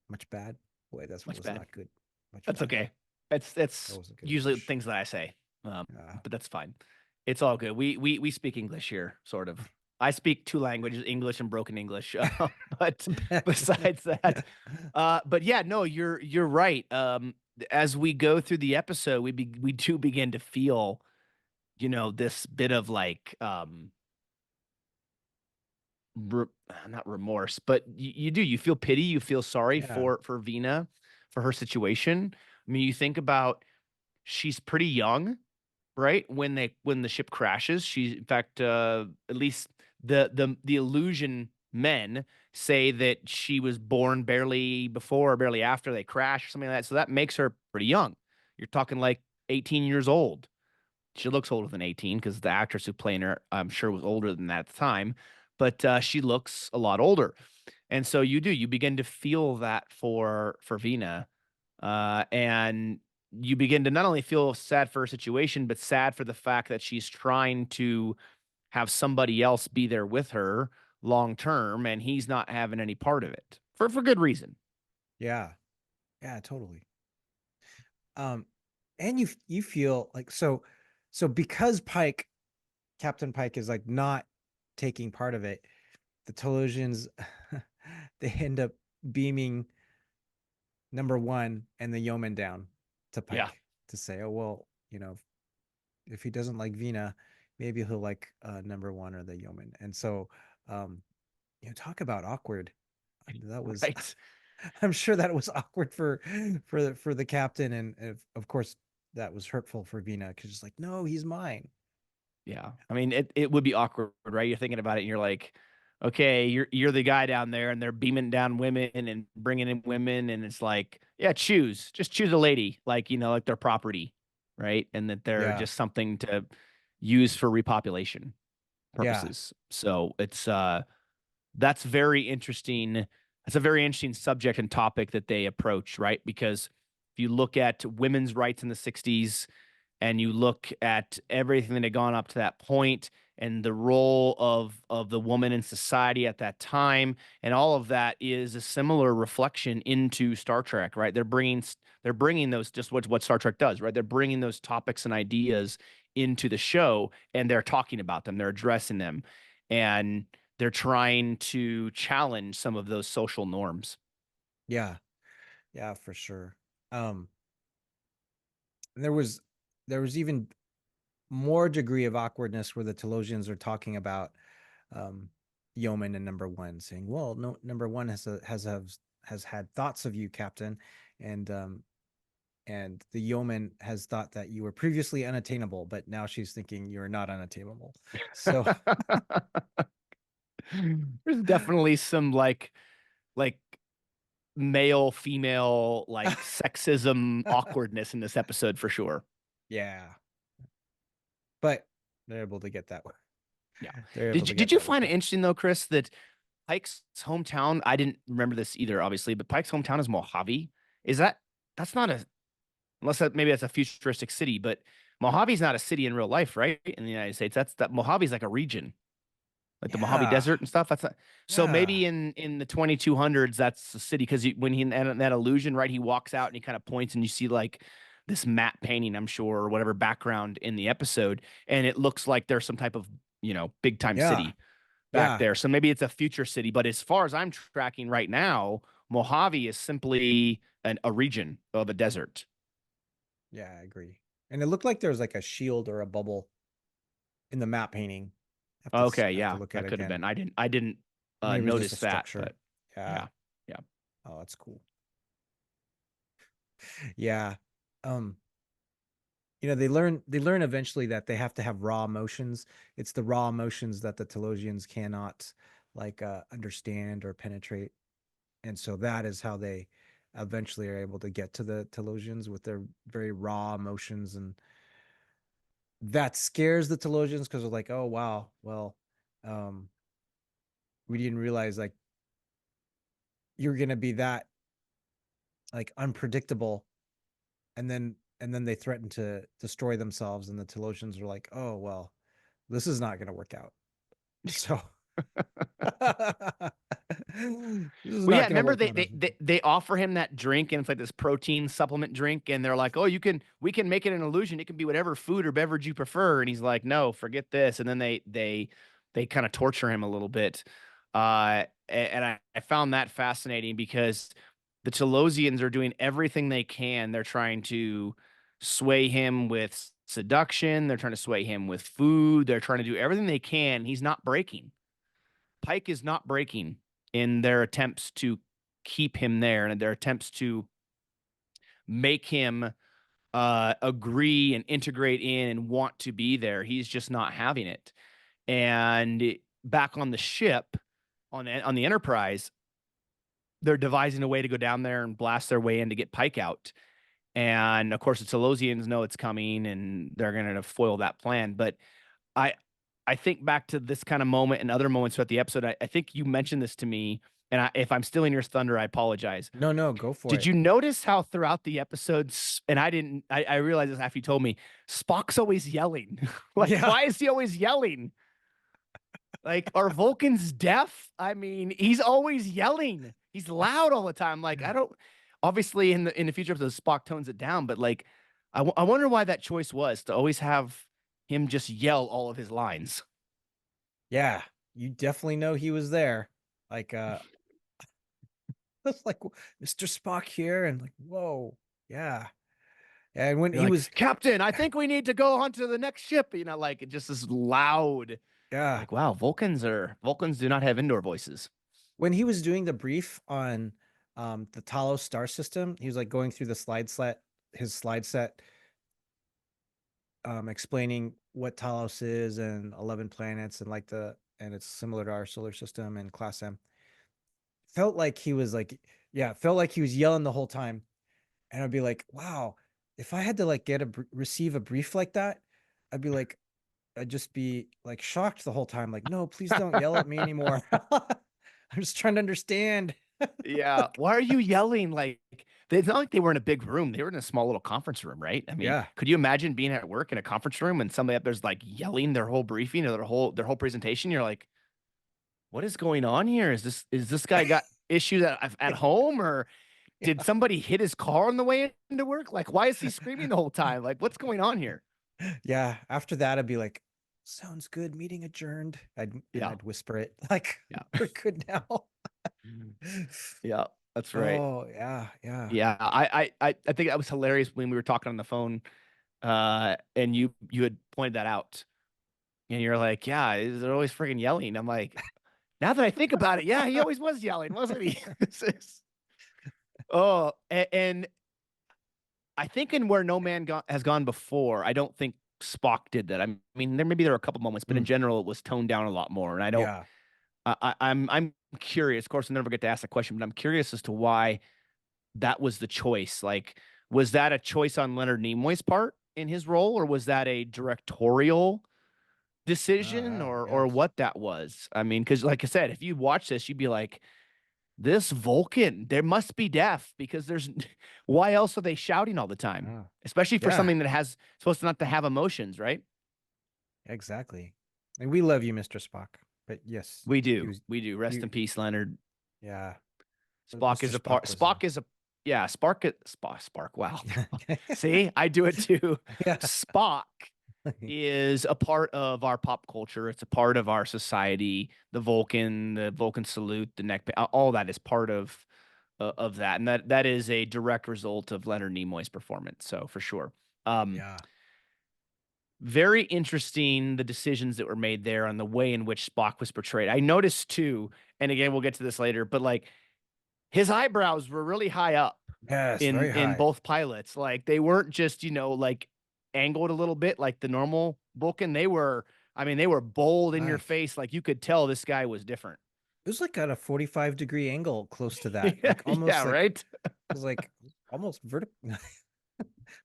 much bad. Boy, that Much was bad. not good. Much That's bad. okay. That It's wasn't good usually English. things that I say. Um, Uh, but that's fine. It's all good. We speak English here, sort of. I speak two languages, English and broken English. But besides that, but yeah, no, you're right. As we go through the episode, we do begin to feel, this bit of like re- not remorse, but you feel pity, you feel sorry yeah, for Vina, for her situation. I mean, you think about, she's pretty young, right? When the ship crashes, she's, in fact, at least the illusion men say that she was born barely before or barely after they crash, or something like that. So that makes her pretty young. You're talking like 18 years old. She looks older than 18 because the actress who played her, I'm sure, was older than that at the time, but she looks a lot older. And so you begin to feel that for Vina, and you begin to not only feel sad for her situation, but sad for the fact that she's trying to have somebody else be there with her long term, and he's not having any part of it for good reason. yeah, yeah, totally. Um, and you feel like, so because Captain Pike is like not taking part of it, the Telosians they end up beaming number one and the yeoman down to Yeah, Pike to say, oh, well, if he doesn't like Vina, maybe he'll like number one or the yeoman. And so, um, talk about awkward. That was, Right. I'm sure that was awkward for the captain, and of course that was hurtful for Vina because she's like, no, he's mine. Yeah. I mean, it would be awkward, right? You're thinking about it and you're like, okay, you're the guy down there and they're beaming down women and bringing in women and it's like, yeah, just choose a lady, like, like their property, right? And that they're Yeah, just something to use for repopulation yeah, purposes. So that's very interesting. That's a very interesting subject and topic that they approach, right? Because if you look at women's rights in the 60s, and you look at everything that had gone up to that point and the role of the woman in society at that time, and all of that is a similar reflection into Star Trek, right? They're bringing those, just what Star Trek does, right? They're bringing those topics and ideas into the show and they're talking about them, they're addressing them, and they're trying to challenge some of those social norms. yeah, yeah, for sure. Um, and there was even more degree of awkwardness where the Telosians are talking about um Yeoman and number one, saying, well, no, number one has had thoughts of you, Captain, and the yeoman has thought that you were previously unattainable, but now she's thinking you're not unattainable. So There's definitely some like male female like sexism awkwardness in this episode for sure. yeah, but they're able to get that one. Yeah. They're able Did to you get did you that worked find it out. interesting though, Chris, that Pike's hometown, I didn't remember this either, obviously, but Pike's hometown is Mojave. Is that's not a unless maybe that's a futuristic city, but Mojave's not a city in real life, right? In the United States. That Mojave's like a region, like the Mojave Yeah, Desert and stuff. That's not, so yeah, maybe in the 2200s that's the city because when he in that illusion, right? He walks out and he kind of points and you see like this matte painting, I'm sure, or whatever background in the episode, and it looks like there's some type of big time yeah, city back yeah, there. So maybe it's a future city, but as far as I'm tracking right now, Mojave is simply a region of a desert. yeah. I agree. And it looked like there was like a shield or a bubble in the map painting. Okay, I have to yeah, look at that it could have again. been. I didn't Or maybe it was just a notice that, structure. but Yeah. yeah, yeah. Oh, that's cool. Yeah. Um, they learn eventually that they have to have raw emotions. It's the raw emotions that the Telosians cannot like understand or penetrate. And so that is how they eventually are able to get to the Telosians with their very raw emotions. And that scares the Telosians because they're like, oh wow, well, um, we didn't realize like you're gonna be that like unpredictable. And then they threaten to destroy themselves, and the Telosians are like, oh well, this is not gonna work out. So this is Well, yeah, not gonna remember work they, out they as we they think. they offer him that drink and it's like this protein supplement drink and they're like, "Oh, we can make it an illusion. It can be whatever food or beverage you prefer." And he's like, "No, forget this." And then they kind of torture him a little bit. And I found that fascinating because the Telosians are doing everything they can. They're trying to sway him with seduction, they're trying to sway him with food, they're trying to do everything they can. He's not breaking. Pike is not breaking in their attempts to keep him there and their attempts to make him agree and integrate in and want to be there. He's just not having it. And back on the ship, on the Enterprise, they're devising a way to go down there and blast their way in to get Pike out. And of course, the Telosians know it's coming, and they're going to foil that plan. But I I think back to this kind of moment and other moments throughout the episode. I think you mentioned this to me, and if I'm stealing your thunder, I apologize. No, no, go for Did it. you notice how throughout the episodes, and I didn't, I realized this after you told me, Spock's always yelling. Like, Yeah, why is he always yelling? Like, are Vulcans deaf? I mean, he's always yelling. He's loud all the time. Like, I don't. Obviously, in the future episodes, Spock tones it down, but like, I wonder why that choice was to always have him just yell all of his lines. yeah. You definitely know he was there. Like it's like Mr. Spock here, and like, whoa, yeah. And when You're he like, was, Captain, I think we need to go on to the next ship. You know, like it just is loud. yeah, Like, wow, Vulcans do not have indoor voices. when he was doing the brief on the Talos star system, he was like going through the his slide set, explaining what Talos is and 11 planets and and it's similar to our solar system and Class M. Felt like he was like, yeah, felt like he was yelling the whole time. And I'd be like, wow, if I had to like receive a brief like that, I'd be like, I'd just be like shocked the whole time. Like, no, please don't yell at me anymore. I'm just trying to understand. Yeah. Why are you yelling? Like, it's not like they were in a big room. They were in a small little conference room, right? I mean, Yeah. could you imagine being at work in a conference room and somebody up there's like yelling their whole briefing or their whole presentation? You're like, what is going on here? Is this guy got issues at home, or did Yeah. somebody hit his car on the way into work? Like, why is he screaming the whole time? Like, what's going on here? Yeah. After that, I'd be like, sounds good. Meeting adjourned. And Yeah. I'd whisper it like, Yeah. we're good now. Yeah. That's right. Oh, yeah. Yeah. Yeah. I think that was hilarious when we were talking on the phone, and you had pointed that out. And you're like, yeah, they're always freaking yelling. I'm like, now that I think about it, yeah, he always was yelling, wasn't he? Oh, and I think in Where No Man has gone before, I don't think Spock did that. I mean, there were a couple moments, but in Mm, general, it was toned down a lot more. And I don't, yeah. I'm curious. Of course, I never get to ask the question, but I'm curious as to why that was the choice. Like, was that a choice on Leonard Nimoy's part in his role, or was that a directorial decision, or Yes. what that was? I mean, because like I said, if you watch this, you'd be like, this Vulcan, there must be deaf because there's why else are they shouting all the time? Yeah. Especially for Yeah. something that has supposed to not to have emotions, right? Exactly. And we love you, Mr. Spock. But yes, We he do. was We do. Rest he in peace, Leonard. yeah. Spock Mr. is a part. Spock was Spock is a yeah. Spark. Wow. See, I do it too. yeah. Spock is a part of our pop culture. It's a part of our society. The Vulcan salute, the neck, all that is part of that, and that is a direct result of Leonard Nimoy's performance. So for sure, um, Yeah. very interesting the decisions that were made there on the way in which Spock was portrayed. I noticed too, and again we'll get to this later, but like his eyebrows were really high up Yes, in very in high. both pilots. Like they weren't just like angled a little bit like the normal Vulcan. They were, I mean, they were bold in your Like face. Like you could tell this guy was different. it was like at a 45-degree angle close to that. Yeah, Like yeah, almost like right. it was like almost vertical.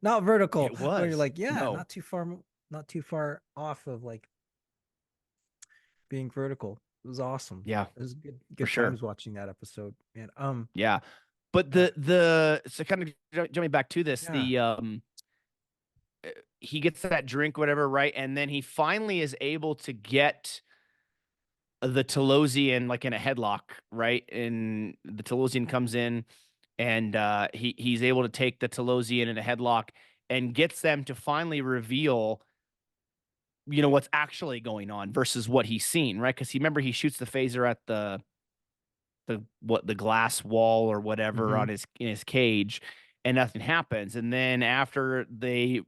Not vertical, It but you're was like, yeah, no, not too far off of like being vertical. It was awesome. yeah, It was for good sure. times watching that episode. Man, Yeah, but yeah, the so kind of jumping back to this, yeah, he gets that drink, whatever, right, and then he finally is able to get the Telosian like in a headlock, right? And the Telosian comes in, and he's able to take the Telosian in a headlock and gets them to finally reveal, what's actually going on versus what he's seen, right? Because remember he shoots the phaser at the glass wall or whatever mm-hmm, on his in his cage, and nothing happens. And then after they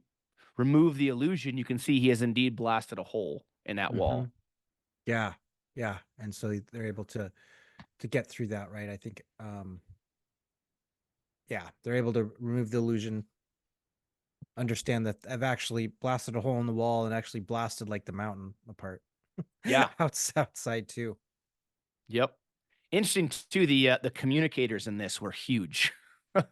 remove the illusion, you can see he has indeed blasted a hole in that mm-hmm, wall. yeah, yeah. And so they're able to get through that, right? I think, yeah, they're able to remove the illusion, understand that I've actually blasted a hole in the wall and actually blasted like the mountain apart Yeah. outside too. Yep. Interesting too. The communicators in this were huge.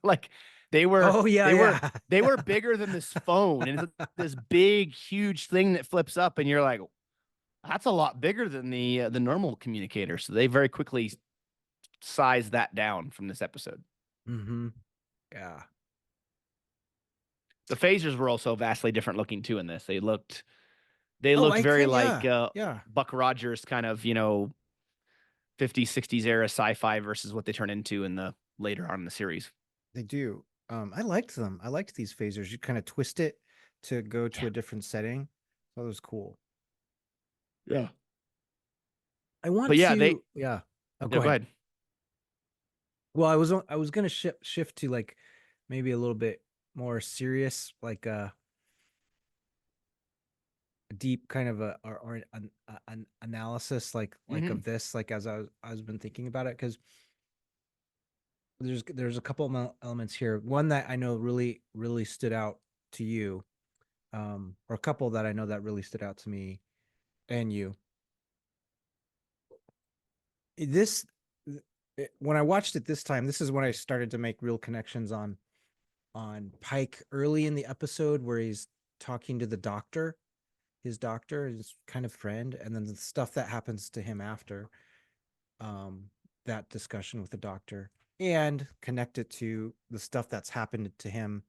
Like they were Oh yeah, they were yeah. they were bigger than this phone, and it's this big, huge thing that flips up, and you're like, that's a lot bigger than the normal communicator. So they very quickly sized that down from this episode. Mm-hmm. Yeah. The phasers were also vastly different looking too in this. They Oh, looked I very can, like yeah. Yeah. Buck Rogers kind of 50s 60s era sci-fi versus what they turn into in the later on in the series. They do. I liked them. I liked these phasers. You kind of twist it to go to Yeah. a different setting. That was cool. Yeah. I want But yeah, they to, yeah. Oh, no, go go ahead. ahead. Well, I was gonna shift to like maybe a little bit. more serious, like a deep kind of or an analysis like Hmm. of this, like as I was been thinking about it, because there's a couple of elements here. One that I know really stood out to you, or a couple that I know that really stood out to me and you. This when I watched it this time, this is when I started to make real connections on Pike early in the episode where he's talking to the doctor, his doctor, his kind of friend, and then the stuff that happens to him after um, that discussion with the doctor, and connect it to the stuff that's happened to him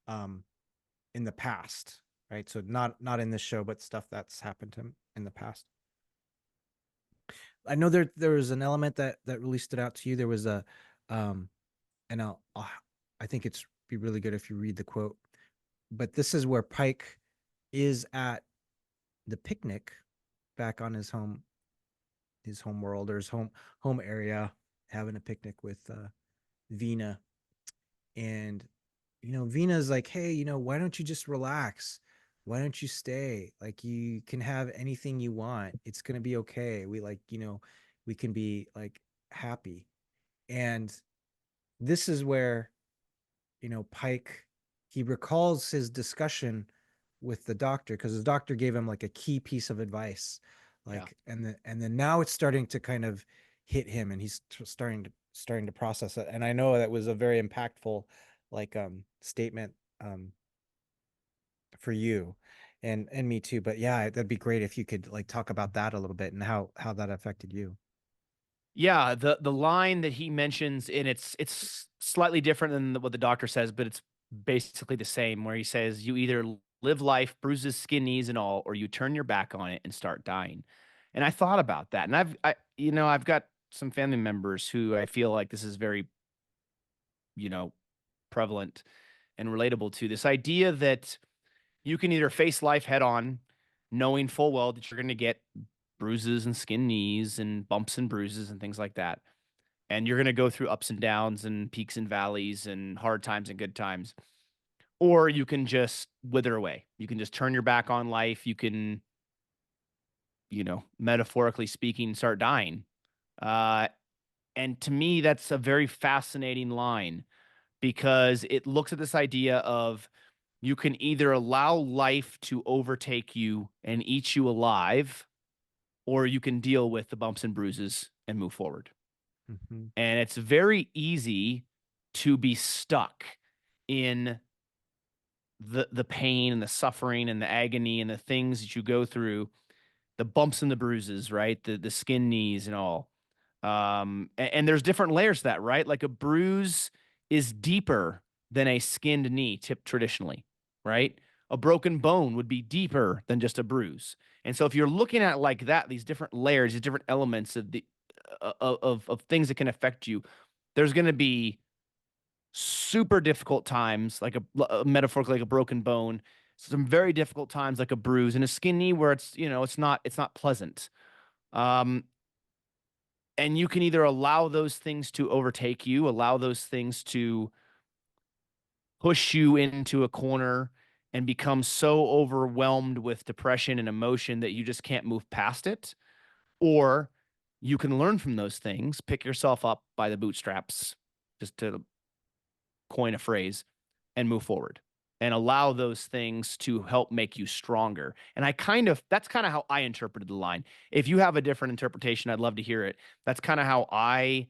um, in the past, right? So not in this show, but stuff that's happened to him in the past. I know there was an element that really stood out to you. There was a um, and I think it's be really good if you read the quote. But this is where Pike is at the picnic back on his home world or his home area, having a picnic with Vina. And Vina's like, hey, why don't you just relax? Why don't you stay? Like, you can have anything you want. It's gonna be okay. We can be like happy. And this is where Pike, he recalls his discussion with the doctor, because the doctor gave him like a key piece of advice, Yeah. like, and then now it's starting to kind of hit him, and he's starting to process it. And I know that was a very impactful like statement um for you and me too. But yeah, that'd be great if you could like talk about that a little bit and how that affected you. Yeah, the line that he mentions, and it's slightly different than what the doctor says, but it's basically the same. Where he says, "You either live life, bruises, skin, knees, and all, or you turn your back on it and start dying." And I thought about that, and I've got some family members who I feel like this is very, you know, prevalent and relatable to this idea that you can either face life head on, knowing full well that you're going to get bruises and skin knees and bumps and bruises and things like that, and you're going to go through ups and downs and peaks and valleys and hard times and good times. Or you can just wither away. You can just turn your back on life. You can, metaphorically speaking, start dying. Uh, and to me, that's a very fascinating line because it looks at this idea of you can either allow life to overtake you and eat you alive, or you can deal with the bumps and bruises and move forward. Mm-hmm. And it's very easy to be stuck in the pain and the suffering and the agony and the things that you go through, the bumps and the bruises, right? The skin knees and all. And there's different layers to that, right? Like a bruise is deeper than a skinned knee tipped traditionally, right? A broken bone would be deeper than just a bruise. And so if you're looking at it like that, these different layers, these different elements of the of things that can affect you, there's going to be super difficult times, like metaphorically like a broken bone, some very difficult times like a bruise and a skin knee where it's not pleasant. Um, and you can either allow those things to overtake you, allow those things to push you into a corner and become so overwhelmed with depression and emotion that you just can't move past it, or you can learn from those things, pick yourself up by the bootstraps, just to coin a phrase, and move forward and allow those things to help make you stronger. And that's kind of how I interpreted the line. If you have a different interpretation, I'd love to hear it. That's kind of how I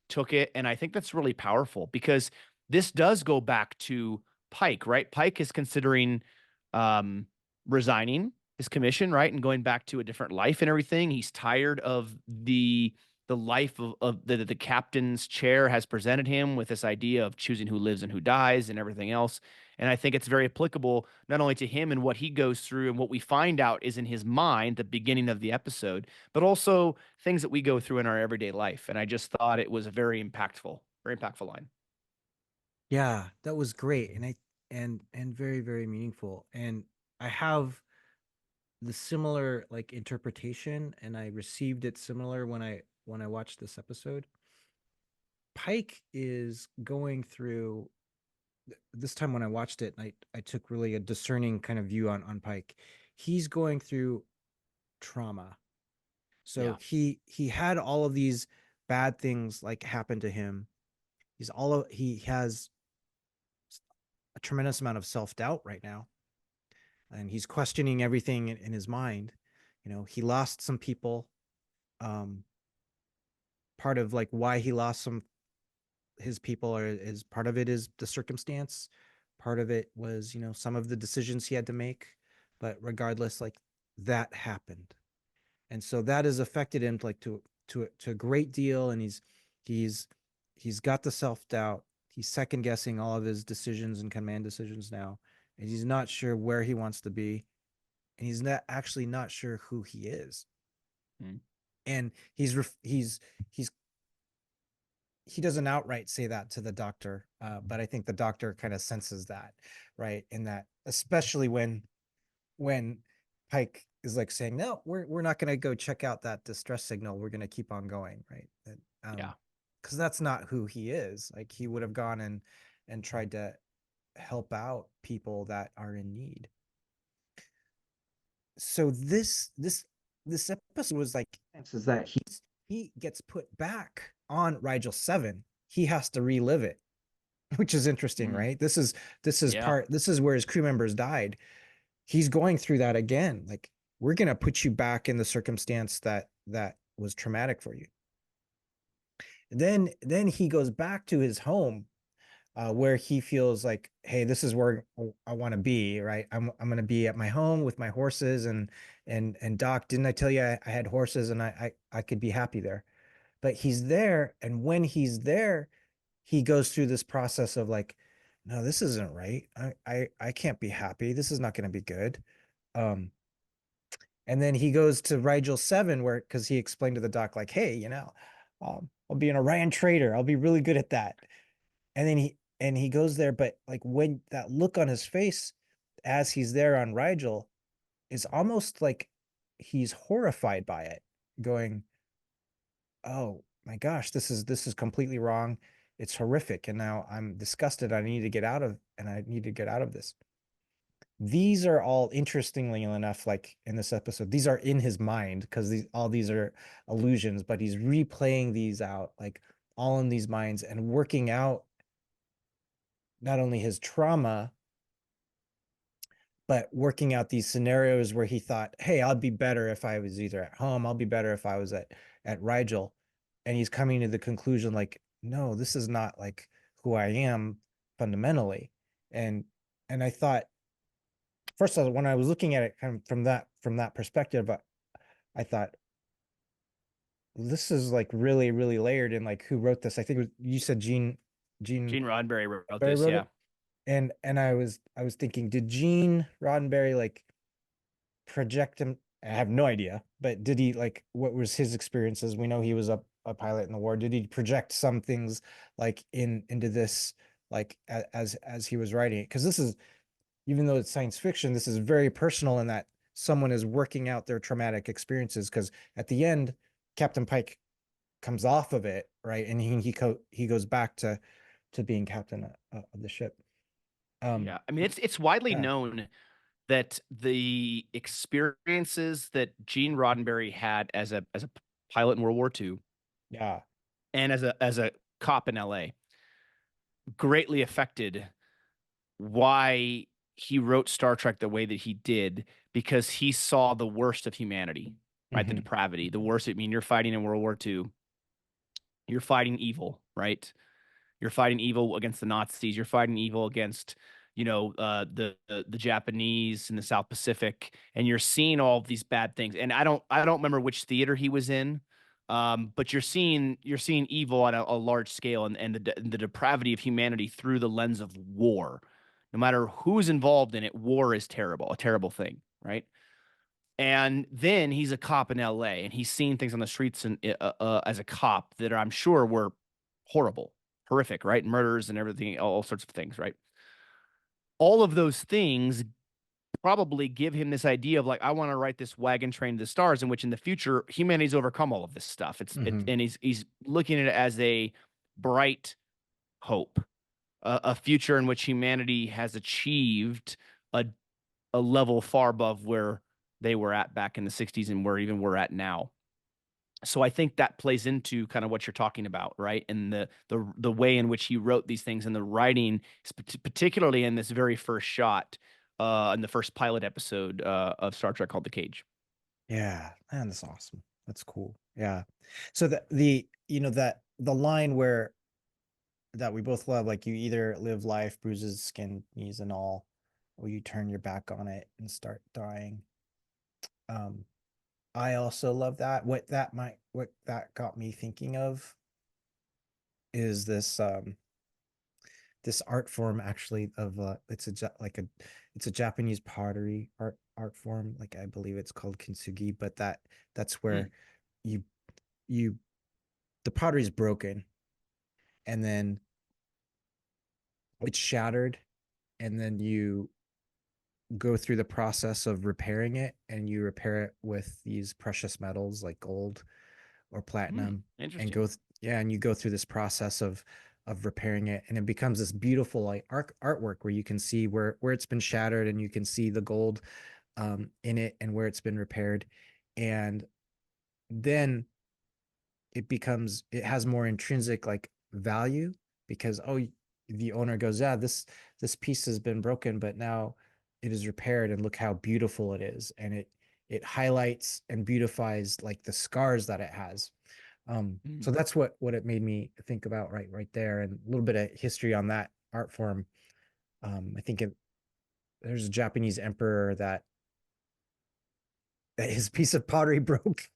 took it. And I think that's really powerful because this does go back to Pike, right? Pike is considering um, resigning his commission, right? And going back to a different life and everything. He's tired of the life of the captain's chair has presented him with this idea of choosing who lives and who dies and everything else. And I think it's very applicable not only to him and what he goes through and what we find out is in his mind, the beginning of the episode, but also things that we go through in our everyday life. And I just thought it was a very impactful line. Yeah, that was great, and very very meaningful. And I have the similar like interpretation, and I received it similar when I watched this episode. Pike is going through this time when I watched it, I took really a discerning kind of view on Pike. He's going through trauma. So Yeah. he had all of these bad things like happen to him. He has a tremendous amount of self-doubt right now, and he's questioning everything in his mind. He lost some people. Um Part of like why he lost some his people or is part of it is the circumstance. Part of it was, some of the decisions he had to make. But regardless, like that happened. And so that has affected him like to a great deal. And he's he's got the self-doubt. He's second guessing all of his decisions and command decisions now. And he's not sure where he wants to be. And he's not sure who he is. Mm. And he's he doesn't outright say that to the doctor, but I think the doctor kind of senses that, right? In that, especially when Pike is like saying, "No, we're not going to go check out that distress signal. We're going to keep on going," right? Yeah. Because that's not who he is. Like he would have gone and tried to help out people that are in need. So this episode was like is that he gets put back on Rigel 7. He has to relive it, which is interesting, Mm. right? Yeah. This is where his crew members died. He's going through that again. Like we're gonna put you back in the circumstance that was traumatic for you. Then he goes back to his home, where he feels like, hey, this is where I want to be, right? I'm gonna be at my home with my horses and Doc, didn't I tell you I had horses and I could be happy there? But he's there, and when he's there, he goes through this process of like, no, this isn't right. I can't be happy. This is not going to be good. Um, and then he goes to Rigel 7 where because he explained to the doc, like, hey, I'll be an Orion trader. I'll be really good at that. And then he goes there, but like when that look on his face as he's there on Rigel is almost like he's horrified by it, going, oh my gosh, this is completely wrong. It's horrific. And now I'm disgusted. I need to get out of this. These are all interestingly enough, like in this episode, these are in his mind because all these are illusions, but he's replaying these out, like all in these minds and working out not only his trauma, but working out these scenarios where he thought, hey, I'd be better if I was either at home, I'll be better if I was at Rigel. And he's coming to the conclusion, like, no, this is not like who I am fundamentally. And I thought, first of all, when I was looking at it kind of from that perspective, I thought, this is like really, really layered in like who wrote this. I think you said Gene Gene Roddenberry wrote Barry this. wrote Yeah. it. And I was thinking, did Gene Roddenberry like project him? I have no idea, but did he like what was his experiences? We know he was a pilot in the war. Did he project some things like into this like as he was writing it? Because this is, even though it's science fiction, this is very personal in that someone is working out their traumatic experiences. Because at the end, Captain Pike comes off of it, right, and he goes back to being captain of the ship. Um, Yeah. I mean, it's widely yeah, known that the experiences that Gene Roddenberry had as a pilot in World War II yeah. and as a cop in LA greatly affected why he wrote Star Trek the way that he did because he saw the worst of humanity, right? The Hmm. depravity, the worst. I mean, you're fighting in World War II, you're fighting evil, right? You're fighting evil against the Nazis. You're fighting evil against, the Japanese in the South Pacific, and you're seeing all of these bad things. And I don't remember which theater he was in, but you're seeing evil on a large scale, and the depravity of humanity through the lens of war. No matter who's involved in it, war is terrible, a terrible thing, right? And then he's a cop in LA and he's seeing things on the streets and as a cop that I'm sure were horrible, horrific, right? Murders and everything, all sorts of things, right? All of those things probably give him this idea of like, I want to write this wagon train to the stars, in which in the future humanity's overcome all of this stuff. Hmm. And he's looking at it as a bright hope, a future in which humanity has achieved a a level far above where they were at back in the 60s and where even we're at now. So I think that plays into kind of what you're talking about, right? And the way in which he wrote these things and the writing, particularly in this very first shot, in the first pilot episode of Star Trek called The Cage. Yeah, man, that's awesome. That's cool. Yeah. So the you know that the line where that we both love, like you either live life, bruises, skin, knees, and all, or you turn your back on it and start dying. Um, I also love that. What that got me thinking of is this art form actually of it's a Japanese pottery art form, like I believe it's called kintsugi, but that's Hmm. where you you the pottery is broken and then it's shattered, and then you go through the process of repairing it, and you repair it with these precious metals like gold or Hmm. platinum, and Interesting. yeah, and you go through this process of repairing it, and it becomes this beautiful like artwork where you can see where it's been shattered, and you can see the gold in it and where it's been repaired. And then it has more intrinsic like value, because the owner goes, yeah, this piece has been broken, but now it is repaired, and look how beautiful it is, and it highlights and beautifies like the scars that it has. Hmm. So that's what it made me think about right there, and a little bit of history on that art form. I think there's a Japanese emperor that his piece of pottery broke,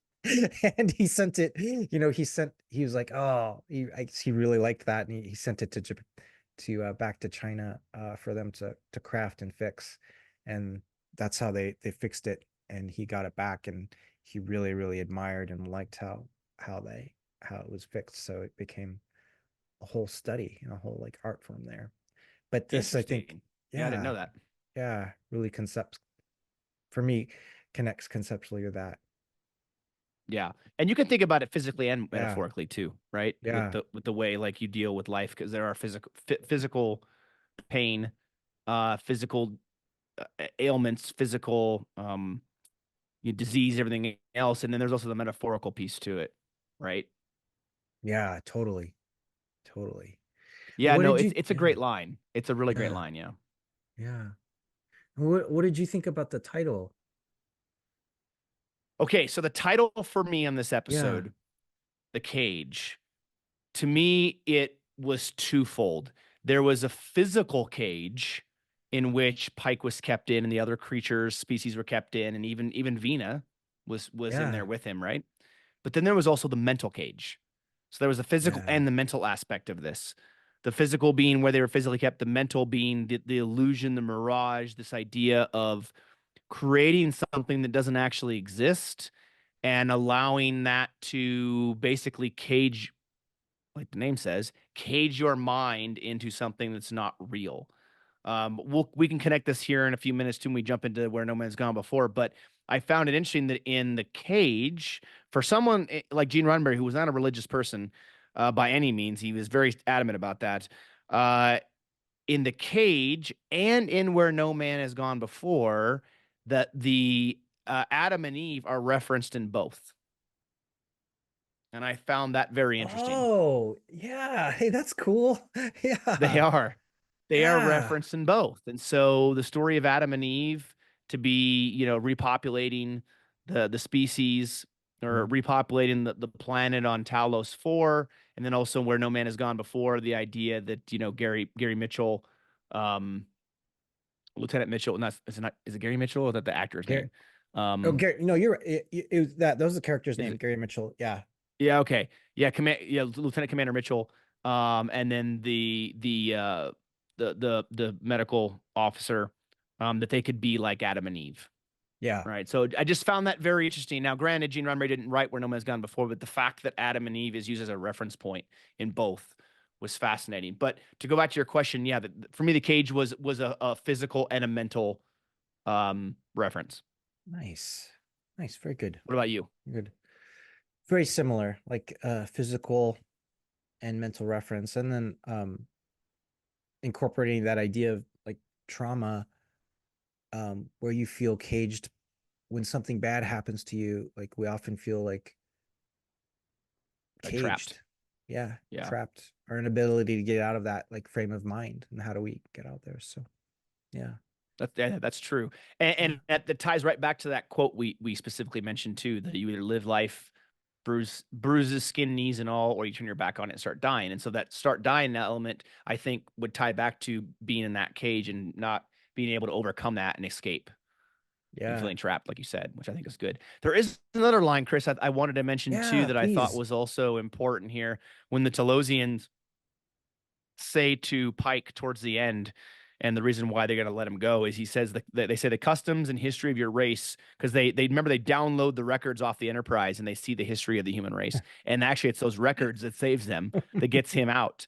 and he sent it, he was like, oh, I guess he really liked that, and he sent it to back to China for them to craft and fix, and that's how they fixed it, and he got it back, and he really really admired and liked how they how it was fixed, so it became a whole study and a whole like art form there. But this, I think, Interesting. Yeah, I didn't yeah, know that. yeah, really concept for me, connects conceptually with that. Yeah. And you can think about it physically and Yeah, metaphorically too, right? yeah, With the way like you deal with life, because there are physical pain, physical ailments, physical disease, everything else, and then there's also the metaphorical piece to it, right? yeah, totally, totally. Yeah, What no, did you? it's a Yeah, great line. It's a really great yeah, line, yeah. yeah. What did you think about the title? Okay, so the title for me on this Yeah, episode, The Cage, to me it was twofold. There was a physical cage in which Pike was kept in and the other creatures, species were kept in, and even Vina was in there yeah, with him, right? But then there was also the mental cage. So there was the physical yeah. and the mental aspect of this. The physical being where they were physically kept, the mental being the illusion, the mirage, this idea of creating something that doesn't actually exist and allowing that to basically cage, like the name says, cage your mind into something that's not real. We can connect this here in a few minutes too when we jump into where no man's gone before. But I found it interesting that in the cage, for someone like Gene Roddenberry, who was not a religious person by any means, he was very adamant about that. Uh, in the cage and in where no man has gone before, that the Adam and Eve are referenced in both, and I found that very interesting. Oh, yeah. Hey, that's cool. They Yeah, are. They are yeah. referenced in both. And so the story of Adam and Eve to be, repopulating the species or Mhm. repopulating the planet on Talos 4, and then also where no man has gone before, the idea that, Gary Mitchell, um, Lieutenant Mitchell, not is it Gary Mitchell or is that the actor's Gary, name? oh, Um, Gary, no, you're right. It was that was the character's is name, it Gary Mitchell. Yeah, Yeah, okay. Yeah, Lieutenant Commander Mitchell, and then the medical officer, that they could be like Adam and Eve. yeah. Right. So I just found that very interesting. Now, granted, Gene Roddenberry didn't write Where No Man's Gone before, but the fact that Adam and Eve is used as a reference point in both was fascinating. But to go back to your question, yeah, for me, the cage was a physical and a mental reference. Nice, nice. Very good. What about you? Good. Very similar, like physical and mental reference, and then incorporating that idea of like trauma, where you feel caged when something bad happens to you. Like we often feel like Like trapped. caged. Yeah, Yeah. trapped. Our inability to get out of that like frame of mind. And how do we get out there? So yeah. That's true. Yeah. And that ties right back to that quote we specifically mentioned too, that you either live life bruises, skin, knees, and all, or you turn your back on it and start dying. And so that start dying element, I think, would tie back to being in that cage and not being able to overcome that and escape and Yeah. feeling trapped, like you said, which I think is good. There is another line, Chris, I wanted to mention too Yeah, that I thought please. was also important here when the Telosians say to Pike towards the end, and the reason why they're going to let him go is he says they say the customs and history of your race, because they remember they download the records off the Enterprise and they see the history of the human race, and actually it's those records that saves them, that gets him out.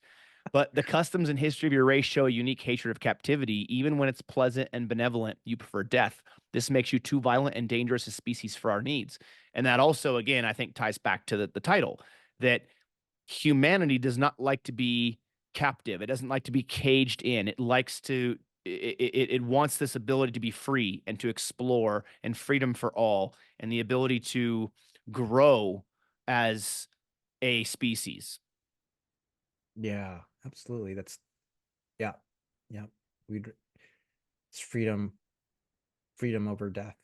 But the customs and history of your race show a unique hatred of captivity. Even when it's pleasant and benevolent, you prefer death. This makes you too violent and dangerous a species for our needs. And that also, again, I think ties back to the title, that humanity does not like to be captive. It doesn't like to be caged in. It likes to it wants this ability to be free and to explore, and freedom for all, and the ability to grow as a species. Yeah, absolutely. That's yeah. Yeah. We'd it's freedom, freedom over death.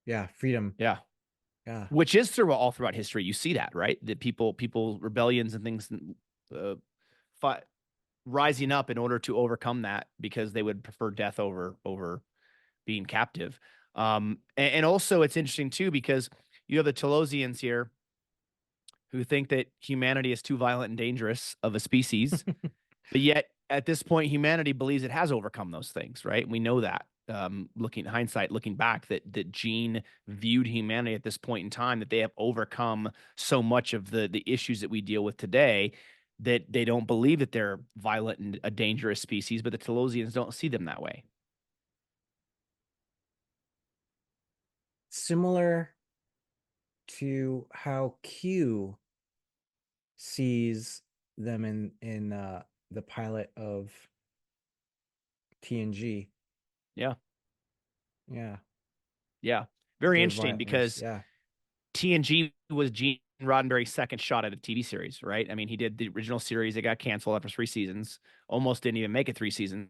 Yeah, freedom. Yeah. Yeah. Which is through all throughout history. You see that, right? That people rebellions and things uh, fi- rising up in order to overcome that because they would prefer death over being captive. And also it's interesting too because you have the Telosians here who think that humanity is too violent and dangerous of a species, but yet at this point humanity believes it has overcome those things, right? We know that. Looking hindsight, looking back, that Gene viewed humanity at this point in time, that they have overcome so much of the issues that we deal with today, that they don't believe that they're violent and a dangerous species, but the Telosians don't see them that way. Similar to how Q sees them in the pilot of TNG. Yeah. Yeah, Yeah. Very their interesting violence. because Yeah, TNG was Gene Roddenberry's second shot at a TV series, right? I mean, he did the original series. It got canceled after 3 seasons, almost didn't even make it 3 seasons.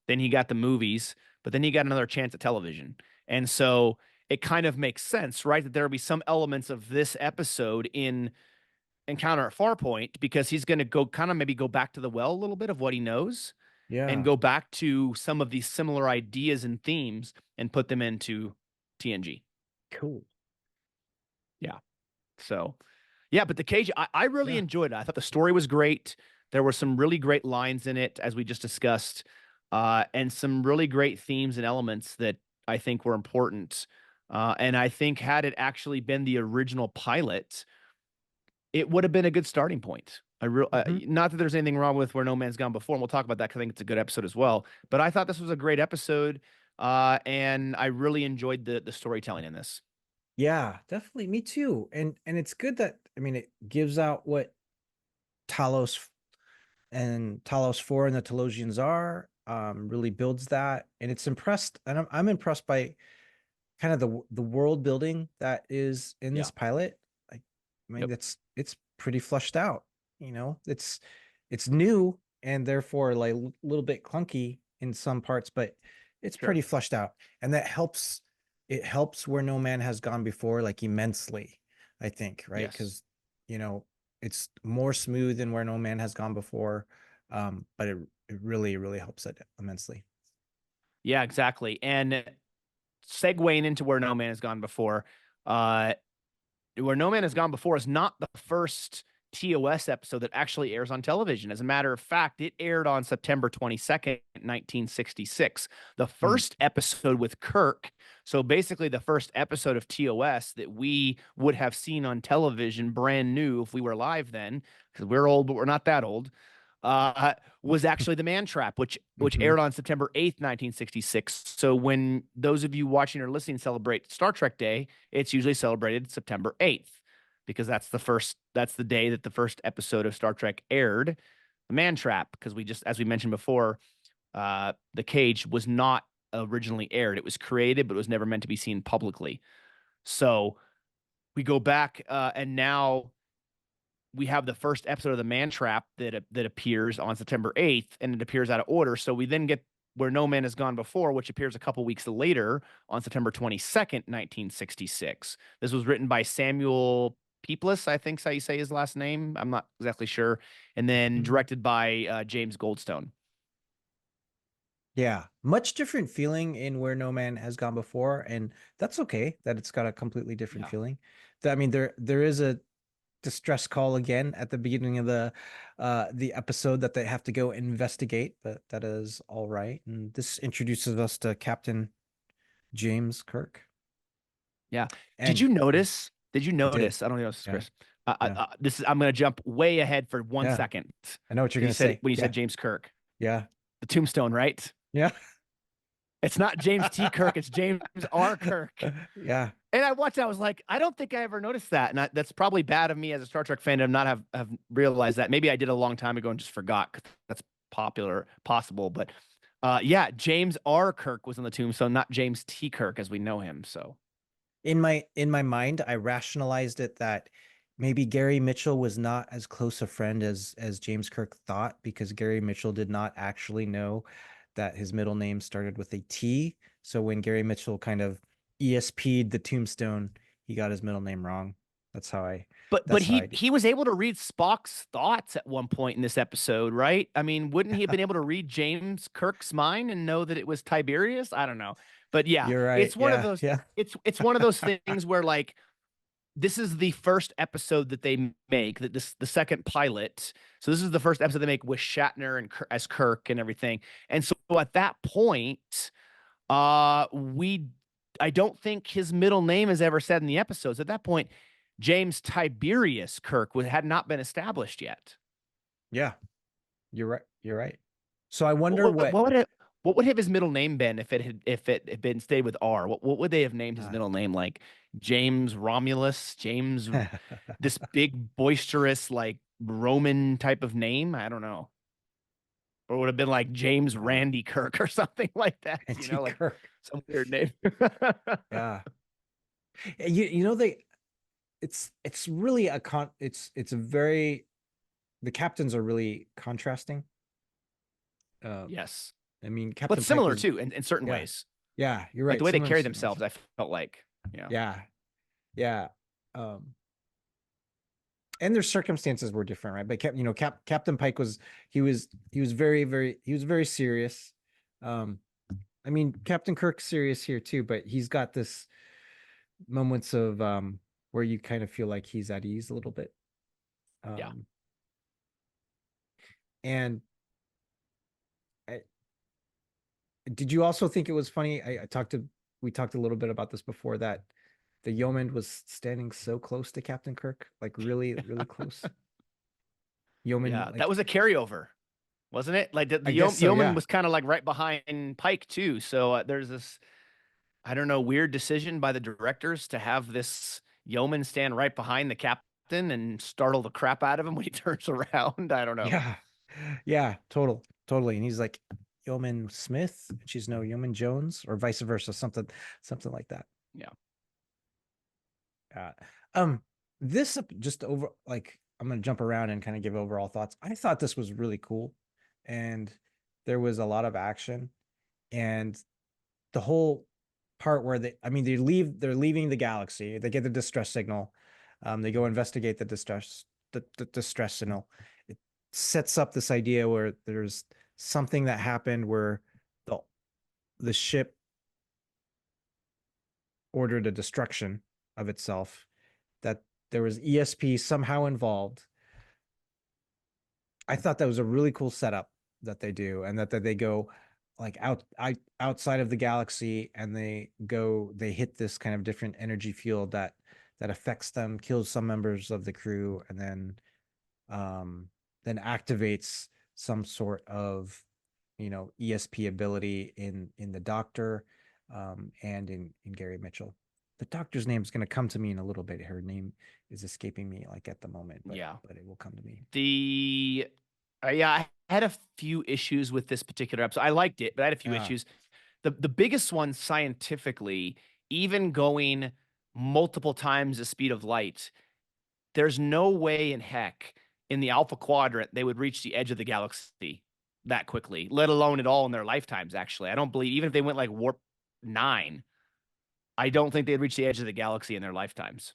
Then he got the movies, but then he got another chance at television. And so it kind of makes sense, right? That there will be some elements of this episode in Encounter at Farpoint, because he's going to go kind of maybe go back to the well a little bit of what he knows and yeah, go back to some of these similar ideas and themes and put them into TNG. cool. Yeah. So, yeah, but the cage, I really Yeah, enjoyed it. I thought the story was great. There were some really great lines in it, as we just discussed, and some really great themes and elements that I think were important. And I think had it actually been the original pilot, it would have been a good starting point. hmm, Not that there's anything wrong with Where No Man's Gone Before, and we'll talk about that because I think it's a good episode as well. But I thought this was a great episode, and I really enjoyed the storytelling in this. yeah, definitely. Me too. And it's good that I mean it gives out what Talos and Talos 4 and the Telosians are. Really builds that, and it's impressed. And I'm impressed by kind of the world building that is in Yeah. this pilot. Like, I mean, Yep. it's pretty flushed out. You know, it's new and therefore like a little bit clunky in some parts, but it's pretty Sure. flushed out, and that helps. It helps Where No Man Has Gone Before like immensely, I think, right? Yes. Because you know it's more smooth than Where No Man Has Gone Before, but it really helps it immensely. Yeah, exactly. And segueing into Where No Man Has Gone Before, uh, Where No Man Has Gone Before is not the first TOS episode that actually airs on television. As a matter of fact, it aired on September 22nd, 1966. The Hmm. first episode with Kirk, so basically the first episode of TOS that we would have seen on television, brand new if we were live then, because we're old, but we're not that old, was actually The Man Trap, which Hmm. aired on September 8th, 1966. So when those of you watching or listening celebrate Star Trek Day, it's usually celebrated September 8th because that's the day that the first episode of Star Trek aired, The man trap, because as we mentioned before, the cage was not originally aired. It was created, but it was never meant to be seen publicly. So we go back, and now we have the first episode of the Man Trap that appears on September 8th, and it appears out of order. So we then get Where No Man Has Gone Before, which appears a couple weeks later on September 22nd, 1966. This was written by Samuel Peeples, I think's how you say his last name. I'm not exactly sure. And then Mhm. directed by James Goldstone. Yeah, much different feeling in Where No Man Has Gone Before, and that's okay that it's got a completely different Yeah. feeling. I mean, there is a distress call again at the beginning of the episode that they have to go investigate, but that is all right. And this introduces us to Captain James Kirk. Yeah. Did And you notice? Did you I did. notice? I don't know if this is Yeah. Chris. Yeah. This is. I'm going to jump way ahead for one Yeah. second I know what you're because gonna say. when you said Yeah. James Kirk, Yeah. the tombstone, right? Yeah. It's not James T. Kirk. It's James R. Kirk. Yeah. And I watched. I was like, I don't think I ever noticed that, and that's probably bad of me as a Star Trek fan to not have realized that. Maybe I did a long time ago and just forgot. 'Cause that's possible. But yeah, James R. Kirk was on the tombstone, not James T. Kirk as we know him. So In my mind, I rationalized it that maybe Gary Mitchell was not as close a friend as James Kirk thought, because Gary Mitchell did not actually know that his middle name started with a T. So when Gary Mitchell kind of ESP'd the tombstone, he got his middle name wrong. That's how I But that's how he I he was able to read Spock's thoughts at one point in this episode, right? I mean, wouldn't he have been able to read James Kirk's mind and know that it was Tiberius? I don't know. But yeah, You're right. it's one of Yeah. those Yeah. it's one of those things where like this is the first episode that they make, that this the second pilot. So this is the first episode they make with Shatner and as Kirk and everything. And so at that point, we I don't think his middle name is ever said in the episodes. At that point, James Tiberius Kirk had not been established yet. Yeah. You're right. You're right. So I What, wonder what, what what would it what would have his middle name been if it had been stayed with R? What would they have named his uh, middle name? Like James Romulus, this big boisterous like Roman type of name? I don't know. Or would have been like James uh, Randy Kirk or something like that, Andy like Kirk. some weird name. Yeah. They it's really it's a very the captains are really contrasting. Uh, Yes. I mean, But Captain Pike similar was, too in certain yeah, ways. yeah, you're Like right. the way they Similar in carry some ways. themselves, I felt like, Yeah, yeah. And their circumstances were different, right? But Captain Pike was he was very serious. Um, I mean, Captain Kirk's serious here too, but he's got this moments of where you kind of feel like he's at ease a little bit. Yeah. Um, and I, did you also think it was funny? We talked a little bit about this before, that the yeoman was standing so close to Captain Kirk, like really, really close. Yeoman, Yeah. That like was a carryover, wasn't it? Like the I guess so, yeoman yeah. was kind of like right behind Pike too. So there's this, I don't know, weird decision by the directors to have this yeoman stand right behind the captain and startle the crap out of him when he turns around. I don't know. Yeah. Yeah, totally. And he's like, Yeoman Smith, and she's no Yeoman Jones, or vice versa, something like that. Yeah. Uh, um, this just over like I'm gonna jump around and kind of give overall thoughts. I thought this was really cool, and there was a lot of action, and the whole part where I mean, they're leaving the galaxy. They get the distress signal. They go investigate the distress signal. It sets up this idea where there's something that happened where the the ship ordered a destruction of itself, that there was ESP somehow involved. I thought that was a really cool setup that they do, and that they go like outside of the galaxy, and they hit this kind of different energy field that affects them, kills some members of the crew, and then activates some sort of ESP ability in the doctor, and in Gary Mitchell. The doctor's name is going to come to me in a little bit. Her name is escaping me like at the moment, but Yeah. it will come to me. The Yeah, I had a few issues with this particular episode. I liked it, but I had a few Yeah. issues. The biggest one scientifically, even going multiple times the speed of light, there's no way in heck in the Alpha Quadrant they would reach the edge of the galaxy that quickly, let alone at all in their lifetimes, actually. I don't believe even if they went like warp 9, I don't think they'd reach the edge of the galaxy in their lifetimes.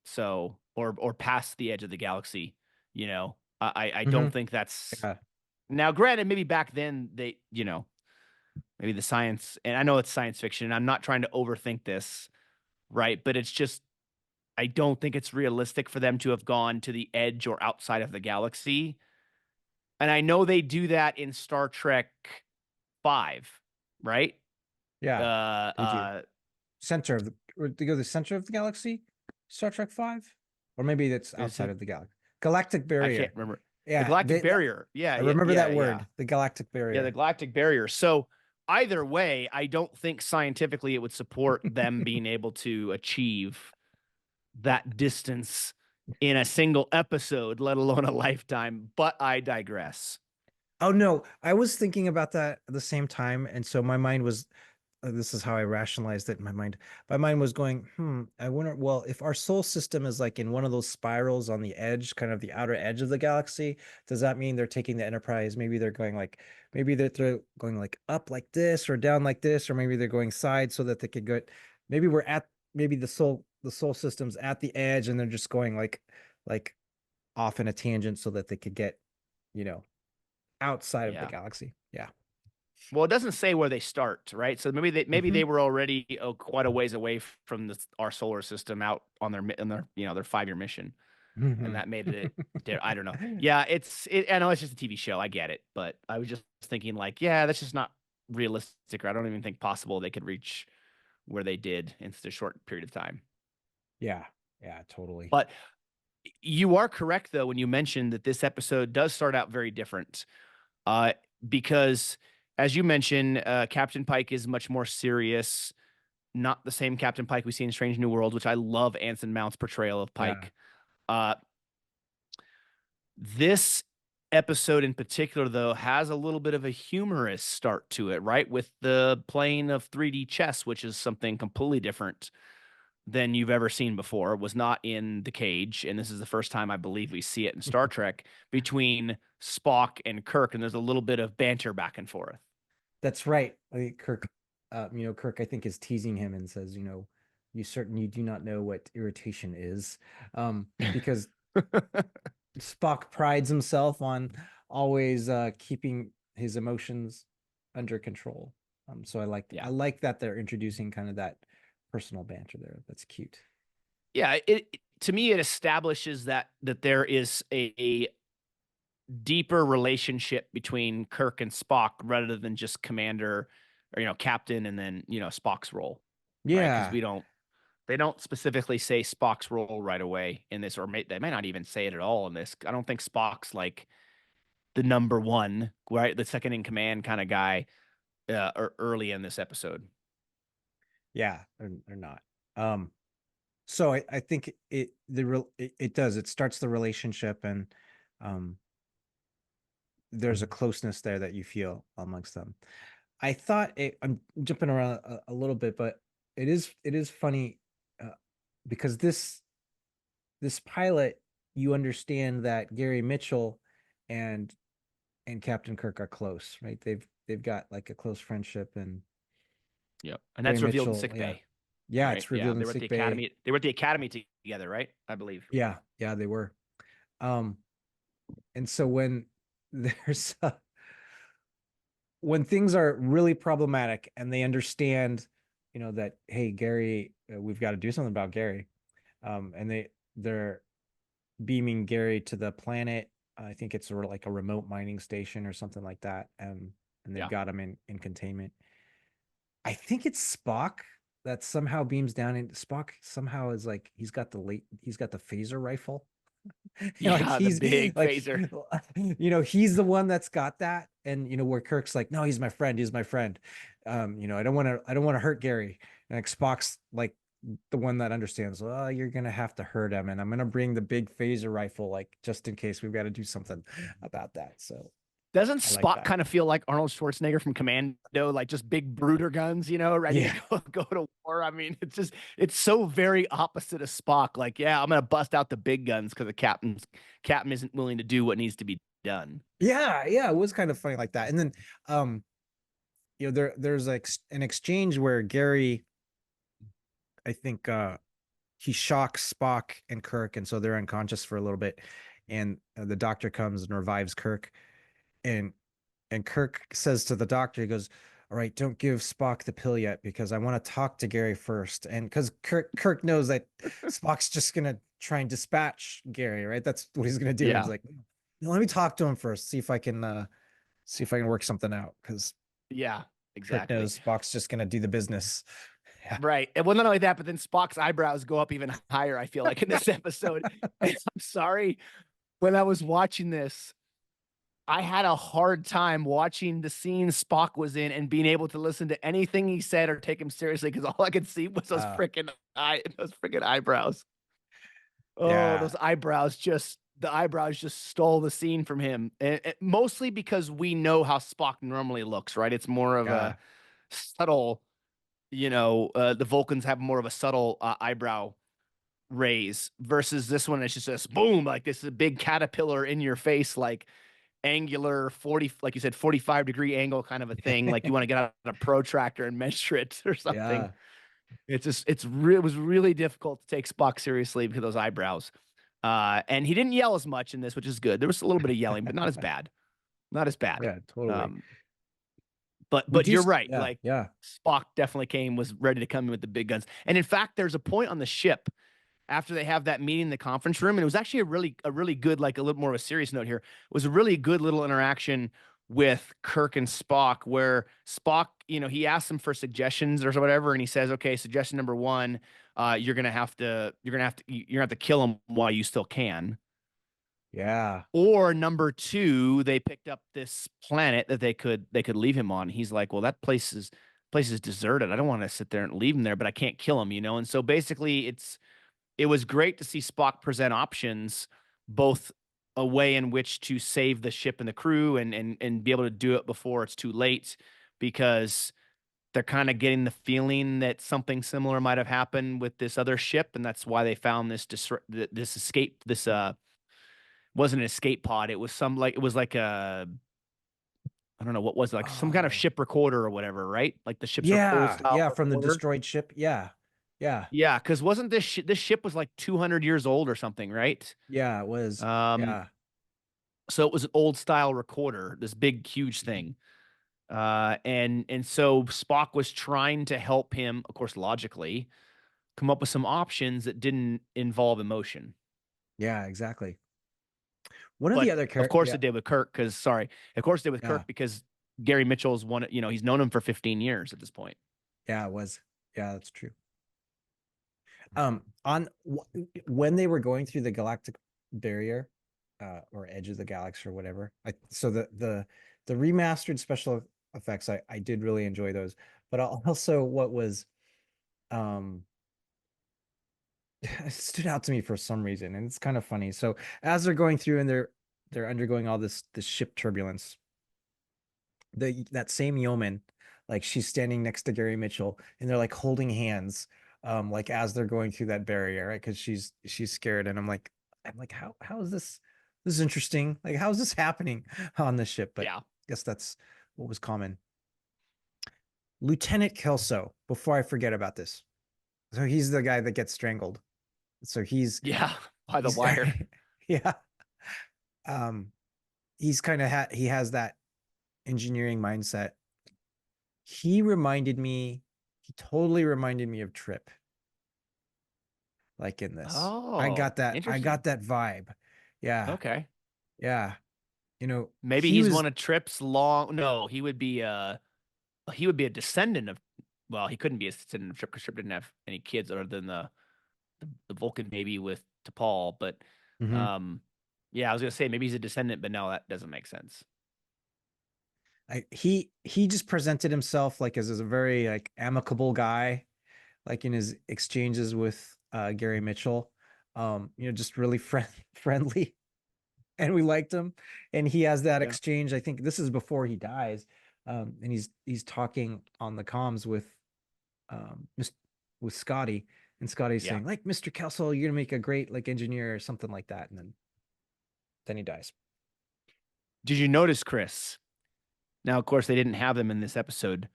So, or past the edge of the galaxy, you know. I don't Hmm. think that's Yeah. now granted, maybe back then they, maybe the science, and I know it's science fiction, and I'm not trying to overthink this, right? But it's just I don't think it's realistic for them to have gone to the edge or outside of the galaxy. And I know they do that in Star Trek 5, right? Yeah. Uh They do. uh Center of the, or they go to the center of the galaxy, Star Trek 5, or maybe that's is outside it? of the galaxy. Galactic I can't barrier. remember. The Yeah, galactic they, barrier. Yeah, I yeah, remember yeah, that yeah. word, the galactic Yeah, the barrier. galactic barrier. So either way, I don't think scientifically it would support them being able to achieve that distance in a single episode, let alone a lifetime. But I digress. Oh no, I was thinking about that at the same time, and so my mind was, this is how I rationalized it in my mind. My mind was going, I wonder, well, if our soul system is like in one of those spirals on the edge, kind of the outer edge of the galaxy, does that mean they're taking the Enterprise? Maybe they're going like, maybe they're going like up like this or down like this, or maybe they're going side so that they could go. Maybe we're at, maybe the soul system's at the edge, and they're just going like off in a tangent so that they could get, you know, outside of the Yeah. galaxy. Yeah. Well, it doesn't say where they start, right? So maybe they Hmm. were already quite a ways away from our solar system out on their 5-year mission, and Hmm. that made it there. I don't know. Yeah, I know it's just a TV show. I get it, but I was just thinking like, yeah, that's just not realistic. Or I don't even think possible they could reach where they did in such a short period of time. Yeah. Yeah, totally. But you are correct though when you mentioned that this episode does start out very different. Uh, because as you mentioned, Captain Pike is much more serious, not the same Captain Pike we see in Strange New Worlds, which I love Anson Mount's portrayal of Yeah. Pike. Uh, this episode in particular, though, has a little bit of a humorous start to it, right? With the playing of 3D chess, which is something completely different than you've ever seen before. It was not in the cage, and this is the first time I believe we see it in Star Trek between Spock and Kirk, and there's a little bit of banter back and forth. That's right. I think Kirk, I think, is teasing him and says, you do not know what irritation is. Because Spock prides himself on always keeping his emotions under control. So I Yeah. like that they're introducing kind of that personal banter there. That's cute. Yeah, to me it establishes that there is a deeper relationship between Kirk and Spock rather than just commander or captain and then Spock's role, right? Because Yeah. they don't specifically say Spock's role right away in this, or they may not even say it at all in this. I don't think Spock's like the number one, right? The second in command kind of guy early in this episode. Yeah, they're not. So I think it does. It starts the relationship, and um there's a closeness there that you feel amongst them. I'm jumping around a little bit, but it is funny, uh, because this pilot, you understand that Gary Mitchell and Captain Kirk are close, right? They've got like a close friendship, and Yep, and Gary that's revealed in Mitchell, sick yeah. bay, Yeah, right? it's Yeah, revealed in sick bay. They were at the academy together, right? I believe. Yeah, yeah, they were. Um, and so when there's when things are really problematic and they understand, that, hey, Gary, we've got to do something about Gary. And they're beaming Gary to the planet. I think it's like a remote mining station or something like that. And they've Yeah, got him in containment. I think it's Spock that somehow beams down, and Spock somehow is like, he's got the phaser rifle. Like yeah, the he's big like, phaser. he's the one that's got that. And where Kirk's like, no, he's my friend, I don't want to hurt Gary. And like Spock's like the one that understands, oh, you're gonna have to hurt him, and I'm gonna bring the big phaser rifle, like just in case we've got to do something about that. So Doesn't I like Spock that. kind of feel like Arnold Schwarzenegger from Commando, like just big brooder guns, ready to Yeah. go to war? I mean, it's so very opposite of Spock. Like, yeah, I'm gonna bust out the big guns because the captain isn't willing to do what needs to be done. Yeah, yeah, it was kind of funny like that. And then um there's like an exchange where Gary, I think he shocks Spock and Kirk, and so they're unconscious for a little bit, and the doctor comes and revives Kirk, and Kirk says to the doctor, he goes, "All right, don't give Spock the pill yet because I want to talk to Gary first." And because Kirk knows that Spock's just gonna try and dispatch Gary, right? That's what he's gonna do. And he's Yeah, like, "No, let me talk to him first, see if I can work something out." Because yeah, Kirk exactly. knows Spock's just gonna do the business. Yeah. Right. And well, not only that, but then Spock's eyebrows go up even higher, I feel like, in this episode. And I'm sorry, when I was watching this, I had a hard time watching the scene Spock was in and being able to listen to anything he said or take him seriously because all I could see was Uh, those freaking eyebrows. Oh, yeah. those eyebrows just the eyebrows just stole the scene from him. And mostly because we know how Spock normally looks, right? It's more of a Yeah. subtle, the Vulcans have more of a subtle eyebrow raise versus this one. It's just this boom, like this is a big caterpillar in your face, like angular 40, like you said, 45-degree angle kind of a thing. Like you want to get out a protractor and measure it or something. Yeah. It was really difficult to take Spock seriously because of those eyebrows. And he didn't yell as much in this, which is good. There was a little bit of yelling, but not as bad. Not as bad. Yeah, totally. Um, We but do. you're right. Yeah. Like Yeah. Spock definitely was ready to come in with the big guns. And in fact, there's a point on the ship after they have that meeting in the conference room, and it was actually a really good, like a little more of a serious note here. It was a really good little interaction with Kirk and Spock, where Spock, he asks him for suggestions or whatever, and he says, "Okay, suggestion number one, you're gonna have to kill him while you still can." Yeah. Or number two, they picked up this planet that they could leave him on. He's like, well, that place is deserted. I don't want to sit there and leave him there, but I can't kill him, And so basically, it was great to see Spock present options, both a way in which to save the ship and the crew, and be able to do it before it's too late, because they're kind of getting the feeling that something similar might have happened with this other ship, and that's why they found this escape this wasn't an escape pod. It was like a, I don't know what was it, like some kind of Oh. ship recorder or whatever, right? Like the ship's old Yeah. style Yeah. From the recorder. destroyed ship. Yeah. Yeah. Yeah, because wasn't this ship was like 200 years old or something, right? Yeah. It was. Um, Yeah. so it was an old style recorder, this big, huge thing. And so Spock was trying to help him, of course, logically, come up with some options that didn't involve emotion. Yeah. Exactly. One of the But other of characters. course Yeah. it did with Kirk, because sorry, of course it did with Yeah. Kirk because Gary Mitchell's one, he's known him for 15 years at this point. Yeah. It was. Yeah. That's true. On when they were going through the galactic barrier, or edge of the galaxy or whatever. So the remastered special effects, I did really enjoy those. But also what was um it stood out to me for some reason, and it's kind of funny. So as they're going through and they're undergoing all this ship turbulence, that same yeoman, like she's standing next to Gary Mitchell, and they're like holding hands, like as they're going through that barrier, right? Because she's scared, and I'm like, how is this? This is interesting. Like, how is this happening on the ship? But I Yeah. guess that's what was common. Lieutenant Kelso. Before I forget about this, so he's the guy that gets strangled. So Yeah. By the he's wire. yeah. Um, he's kind of he has that engineering mindset. He totally reminded me of Trip, like in this. Oh, I interesting. got that vibe. Yeah. Okay. Yeah. You know, Maybe he he's was, one of Trip's long. No, he would be a descendant of. Well, he couldn't be a descendant of Trip because Trip didn't have any kids other than the Vulcan baby with T'Pol. But mhm. um, yeah, I was gonna say maybe he's a descendant, but no, that doesn't make sense. He just presented himself like as a very like amicable guy. like in his exchanges with Gary Mitchell. Just really friendly, and we liked him. And he has that Yeah. exchange. I think this is before he dies, and he's talking on the comms um, with Scotty, and Scotty's Yeah. saying like, "Mr. Kessel, you're gonna make a great like engineer or something like that," and then he dies. Did you notice, Chris? Now, of course, they didn't have them in this episode,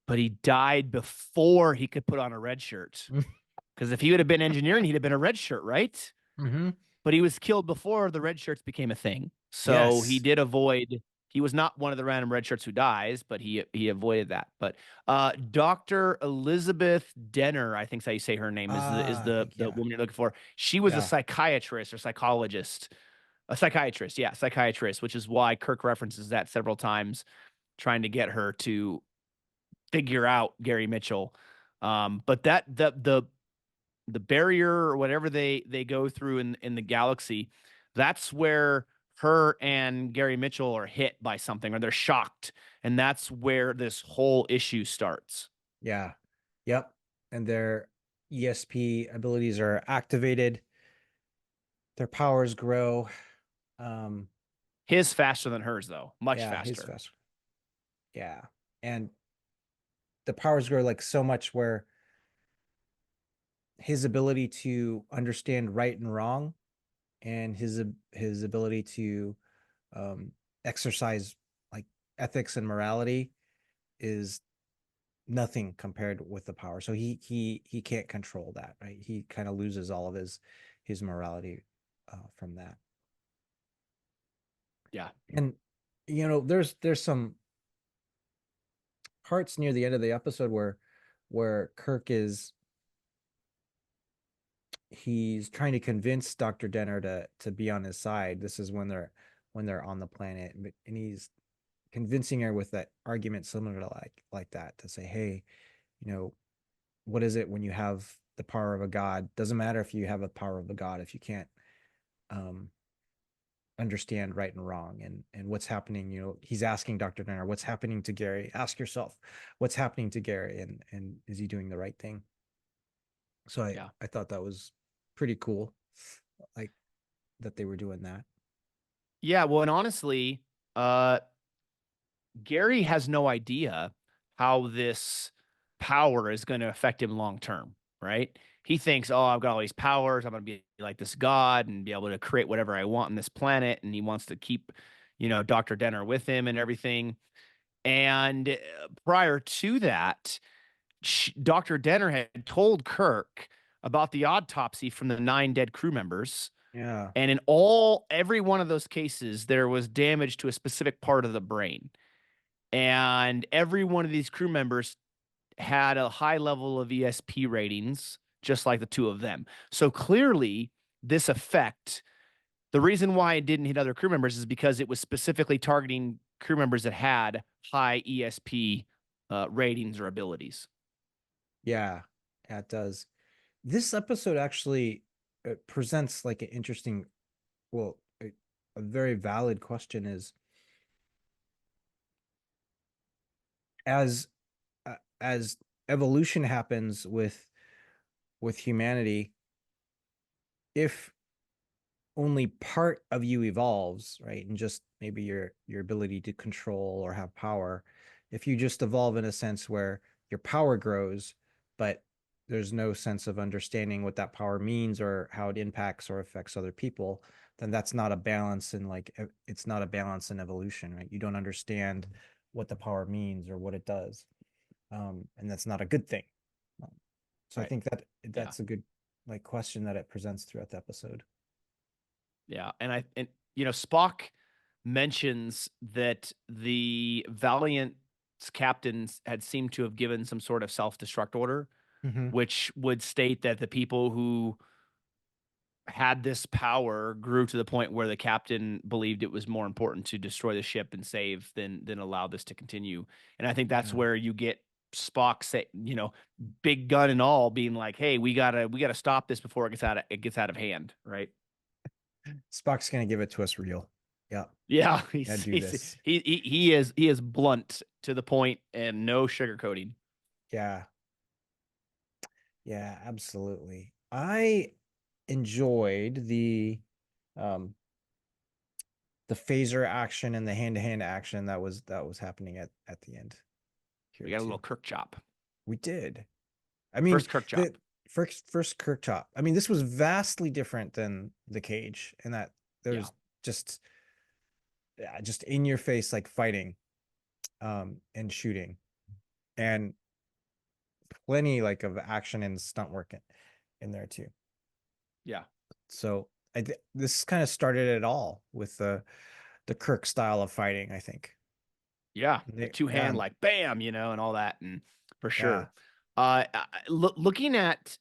but he died before he could put on a red shirt. Because if he would have been engineering, he'd have been a red shirt, right? Mm-hmm. But he was killed before the red shirts became a thing. So he Yes. did avoid. He was not one of the random red shirts who dies, but he avoided that. But Dr. Elizabeth Denner, I think is how you say her name, is the is Ah, I the think the yeah, woman you're looking for. She was a yeah, psychiatrist or psychologist, a psychiatrist, yeah, psychiatrist, which is why Kirk references that several times, trying to get her to figure out Gary Mitchell. But that the barrier or whatever they go through in the galaxy, that's where her and Gary Mitchell are hit by something or they're shocked, and that's where this whole issue starts. yeah, yep. And their ESP abilities are activated. Their powers grow. Um, His faster than hers though, much yeah, his faster. faster. Yeah, and the powers grow like so much where his ability to understand right and wrong, and his ability to um, exercise like ethics and morality is nothing compared with the power. So he can't control that, right? He kind of loses all of his morality from that. Yeah. And there's some parts near the end of the episode where Kirk is he's trying to convince Dr. Denner to be on his side. This is when they're on the planet, and he's convincing her with that argument similar to like that to say, hey, you know, what is it when you have the power of a god? Doesn't matter if you have a power of a god if you can't um understand right and wrong and what's happening. He's asking Dr. Denner, what's happening to Gary? Ask yourself, what's happening to Gary, and is he doing the right thing? So I Yeah. I thought that was pretty cool, like that they were doing that. Yeah. Well, and honestly, uh, Gary has no idea how this power is going to affect him long term, right? He thinks, oh, I've got all these powers. I'm going to be like this god and be able to create whatever I want on this planet. And he wants to keep, Dr. Denner with him and everything. And prior to that, Dr. Denner had told Kirk about the autopsy from the 9 dead crew members. Yeah. And in every one of those cases, there was damage to a specific part of the brain. And every one of these crew members had a high level of ESP ratings, just like the two of them. So clearly, this effect, the reason why it didn't hit other crew members is because it was specifically targeting crew members that had high ESP ratings or abilities. Yeah, yeah, it does. This episode actually presents like an interesting, well, a very valid question is as as evolution happens with humanity, if only part of you evolves, right? And just maybe your ability to control or have power. If you just evolve in a sense where your power grows, but there's no sense of understanding what that power means or how it impacts or affects other people, then that's not a balance in it's not a balance in evolution, right? You don't understand what the power means or what it does. And that's not a good thing. Um, so I Right. think that Yeah. that's a good like question that it presents throughout the episode. Yeah. And Spock mentions that the Valiant's captains had seemed to have given some sort of self-destruct order, Mm-hmm. which would state that the people who had this power grew to the point where the captain believed it was more important to destroy the ship and save than allow this to continue. And I think that's Yeah. where you get Spock say, big gun and all, being like, "Hey, we gotta stop this before it gets out of hand." Right? Spock's gonna give it to us real. Yeah, Yeah, yeah, he's, do he's this. he is blunt to the point and no sugarcoating. Yeah, Yeah, absolutely. I enjoyed um the phaser action and the hand-to-hand action that was happening at the end We here got a little too. Kirk chop. We did. I mean, First Kirk the chop. first Kirk chop. I mean, this was vastly different than the cage, and that Yeah. there's just just in your face like fighting and shooting and plenty like of action and stunt work in there too. Yeah. So this kind of started it all with the Kirk style of fighting, I think. Yeah. The two Yeah, hand, like bam, and all that. And for yeah. sure. Looking at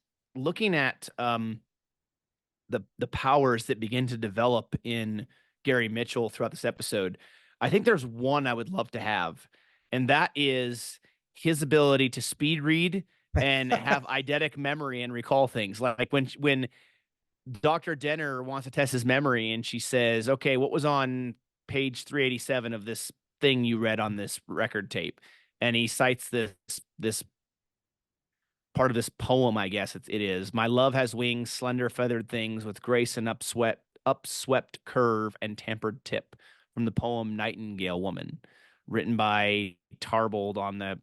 the powers that begin to develop in Gary Mitchell throughout this episode, I think there's one I would love to have, and that is his ability to speed read and have eidetic memory and recall things. Like when Dr. Denner wants to test his memory and she says, "Okay, what was on page 387 of this thing you read on this record tape?" And he cites this part of this poem, I guess it is. My love has wings, slender feathered things with grace and upswept curve and tempered tip, from the poem Nightingale Woman, written by Tarbold on the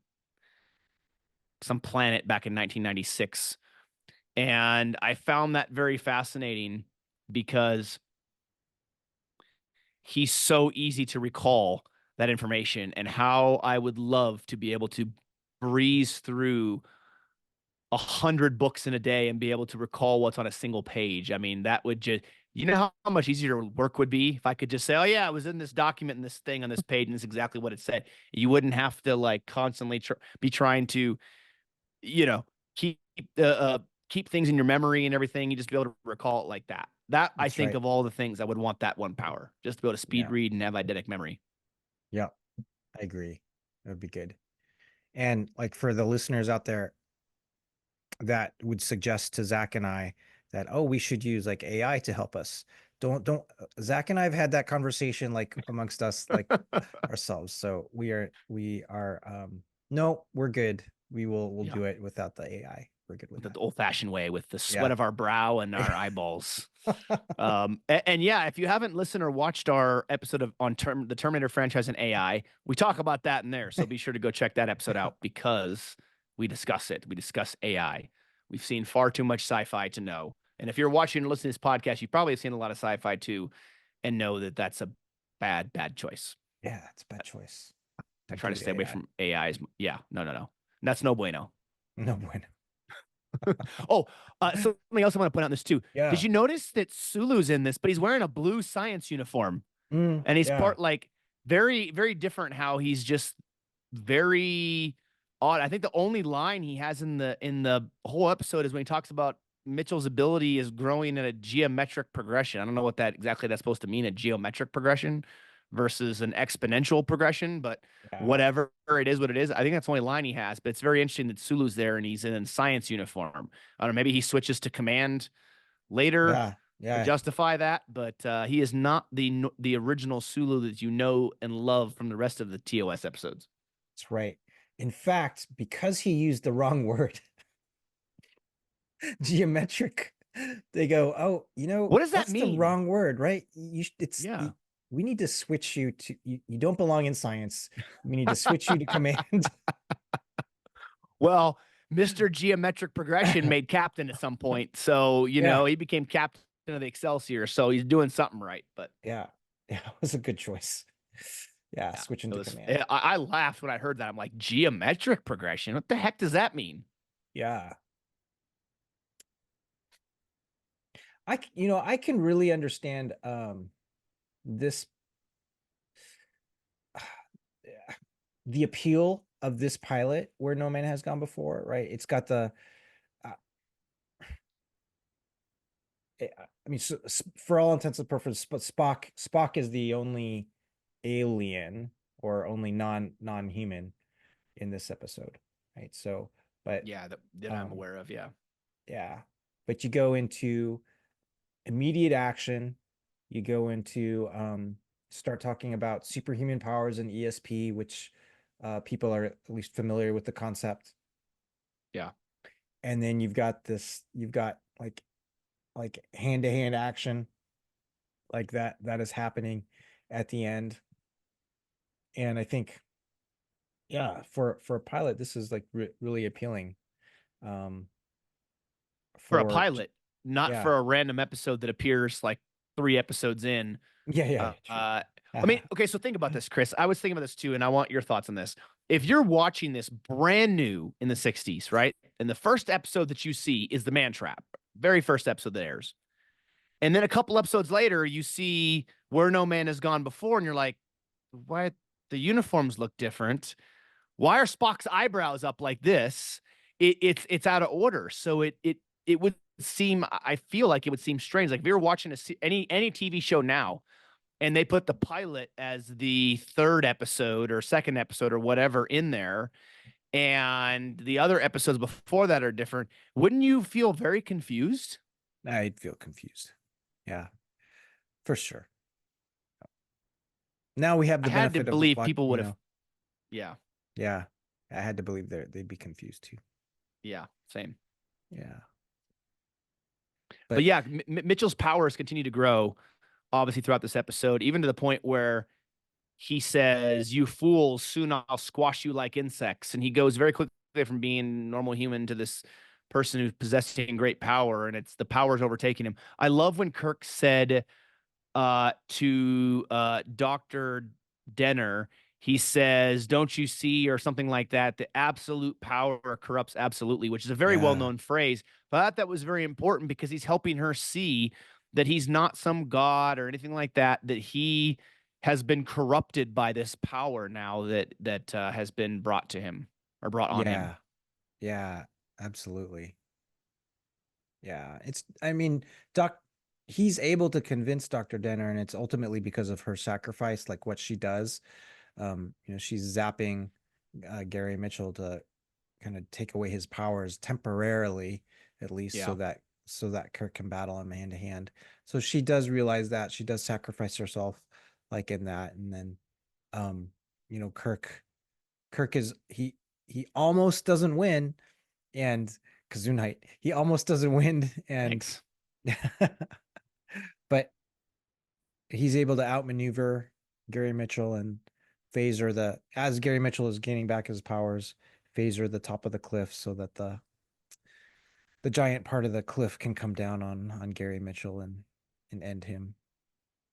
some planet back in 1996. And I found that very fascinating because he's so easy to recall that information, and how I would love to be able to breeze through 100 books in a day and be able to recall what's on a single page. I mean, that would just, how much easier work would be if I could just say, oh, yeah, I was in this document and this thing on this page and it's exactly what it said. You wouldn't have to like constantly be trying to, you know, keep, uh, uh, keep things in your memory and everything. You just be able to recall it like that. That I That's think right. of all the things I would want that one power, just to be able to speed Yeah. read and have eidetic memory. Yeah, I agree. That would be good. And like for the listeners out there that would suggest to Zach and I that, oh, we should use like AI to help us. Don't Zach and I have had that conversation like amongst us, like ourselves. So we are no, we're good. We'll Yeah. do it without the AI. We're good with The that. old fashioned way with the sweat Yeah. of our brow and our eyeballs. And yeah, if you haven't listened or watched our episode on the Terminator franchise and AI, we talk about that in there. So be sure to go check that episode out because we discuss it. We discuss AI. We've seen far too much sci-fi to know. And if you're watching and listening to this podcast, you probably have seen a lot of sci-fi too, and know that that's a bad choice. Yeah, it's a bad choice. I Don't try do to the stay away AI. from AIs. Yeah, no. That's no bueno. No bueno. Oh, something else I want to point out in this too. Did Yeah. you notice that Sulu's in this, but he's wearing a blue science uniform? And he's Yeah. part like very, very different how he's just very odd. I think the only line he has in the whole episode is when he talks about Mitchell's ability is growing at a geometric progression. I don't know what that's supposed to mean, a geometric progression versus an exponential progression, but Yeah. whatever it is, what it is. I think that's the only line he has, but it's very interesting that Sulu's there and he's in a science uniform. I don't know, maybe he switches to command later Yeah. to Yeah. justify that, but he is not the original Sulu that you know and love from the rest of the TOS episodes. That's right. In fact, because he used the wrong word, geometric, they go, oh, What does that that's the mean? wrong word, right? Yeah. We need to switch you to, you don't belong in science. We need to switch you to command. Well, Mr. Geometric Progression made captain at some point, so Yeah. he became captain of the Excelsior, so he's doing something right. But Yeah. Yeah. It was a good choice. Yeah. yeah, Switching it to was. command. I laughed when I heard that. I'm like, geometric progression. What the heck does that mean? Yeah. I can really understand this the appeal of this pilot where no man has gone before, right? It's got the uh, I mean, so, for all intents and purposes, but Spock is the only alien or only non-human in this episode, right? So, but Yeah, that I'm um, aware of. Yeah, yeah, but you go into immediate action, you go into start talking about superhuman powers and ESP, which people are at least familiar with the concept. yeah. and then you've got like hand to hand action like that is happening at the end. And I think, yeah, for a pilot, this is like really appealing. Um, For a for pilot, not yeah, for a random episode that appears like 3 episodes in. yeah, true. I mean, okay, so think about this, Chris. I was thinking about this too, and I want your thoughts on this. If you're watching this brand new in the 60s, right? And the first episode that you see is the man trap, very first episode that airs. And then a couple episodes later, you see Where No Man Has Gone Before, and you're like, why the uniforms look different? Why are Spock's eyebrows up like this? It's out of order. So it would seem, I feel like it would seem strange. Like if you're watching any TV show now and they put the pilot as the third episode or second episode or whatever in there, and the other episodes before that are different, wouldn't you feel very confused? I'd feel confused. Yeah, for sure. Now we have I the had to benefit of believe what, people would have, yeah, yeah. I had to believe they'd be confused too. yeah, same. Yeah. But But yeah, Mitchell's powers continue to grow, obviously throughout this episode, even to the point where he says, "You fools, soon I'll squash you like insects." And he goes very quickly from being a normal human to this person who's possessing great power, and it's the powers overtaking him. I love when Kirk said to Dr. Denner, he says, "Don't you see," or something like that, "the absolute power corrupts absolutely," which is a very well yeah, known phrase. But I thought that was very important because he's helping her see that he's not some god or anything like that, that he has been corrupted by this power now that has been brought to him or brought on him. yeah, yeah, absolutely. Yeah, I mean, Doc, he's able to convince Dr. Denner, and it's ultimately because of her sacrifice, like what she does. She's zapping Gary Mitchell to kind of take away his powers temporarily, at least, Yeah. so that Kirk can battle him hand to hand. So she does realize that she does sacrifice herself, like in that, and then, um, Kirk is he almost doesn't win, and Kazunite, he almost doesn't win, and Thanks. but he's able to outmaneuver Gary Mitchell and phaser the as Gary Mitchell is gaining back his powers, phaser the top of the cliff so that the giant part of the cliff can come down on Gary Mitchell and end him.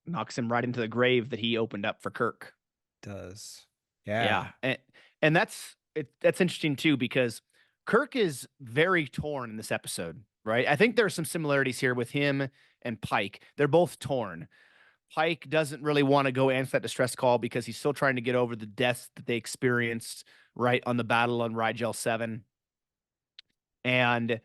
Knocks him right into the grave that he opened up for Kirk. Does. Yeah, Yeah. and that's interesting too because Kirk is very torn in this episode, right? I think there are some similarities here with him and Pike. They're both torn. Pike doesn't really want to go answer that distress call because he's still trying to get over the deaths that they experienced right on the battle on Rigel 7. And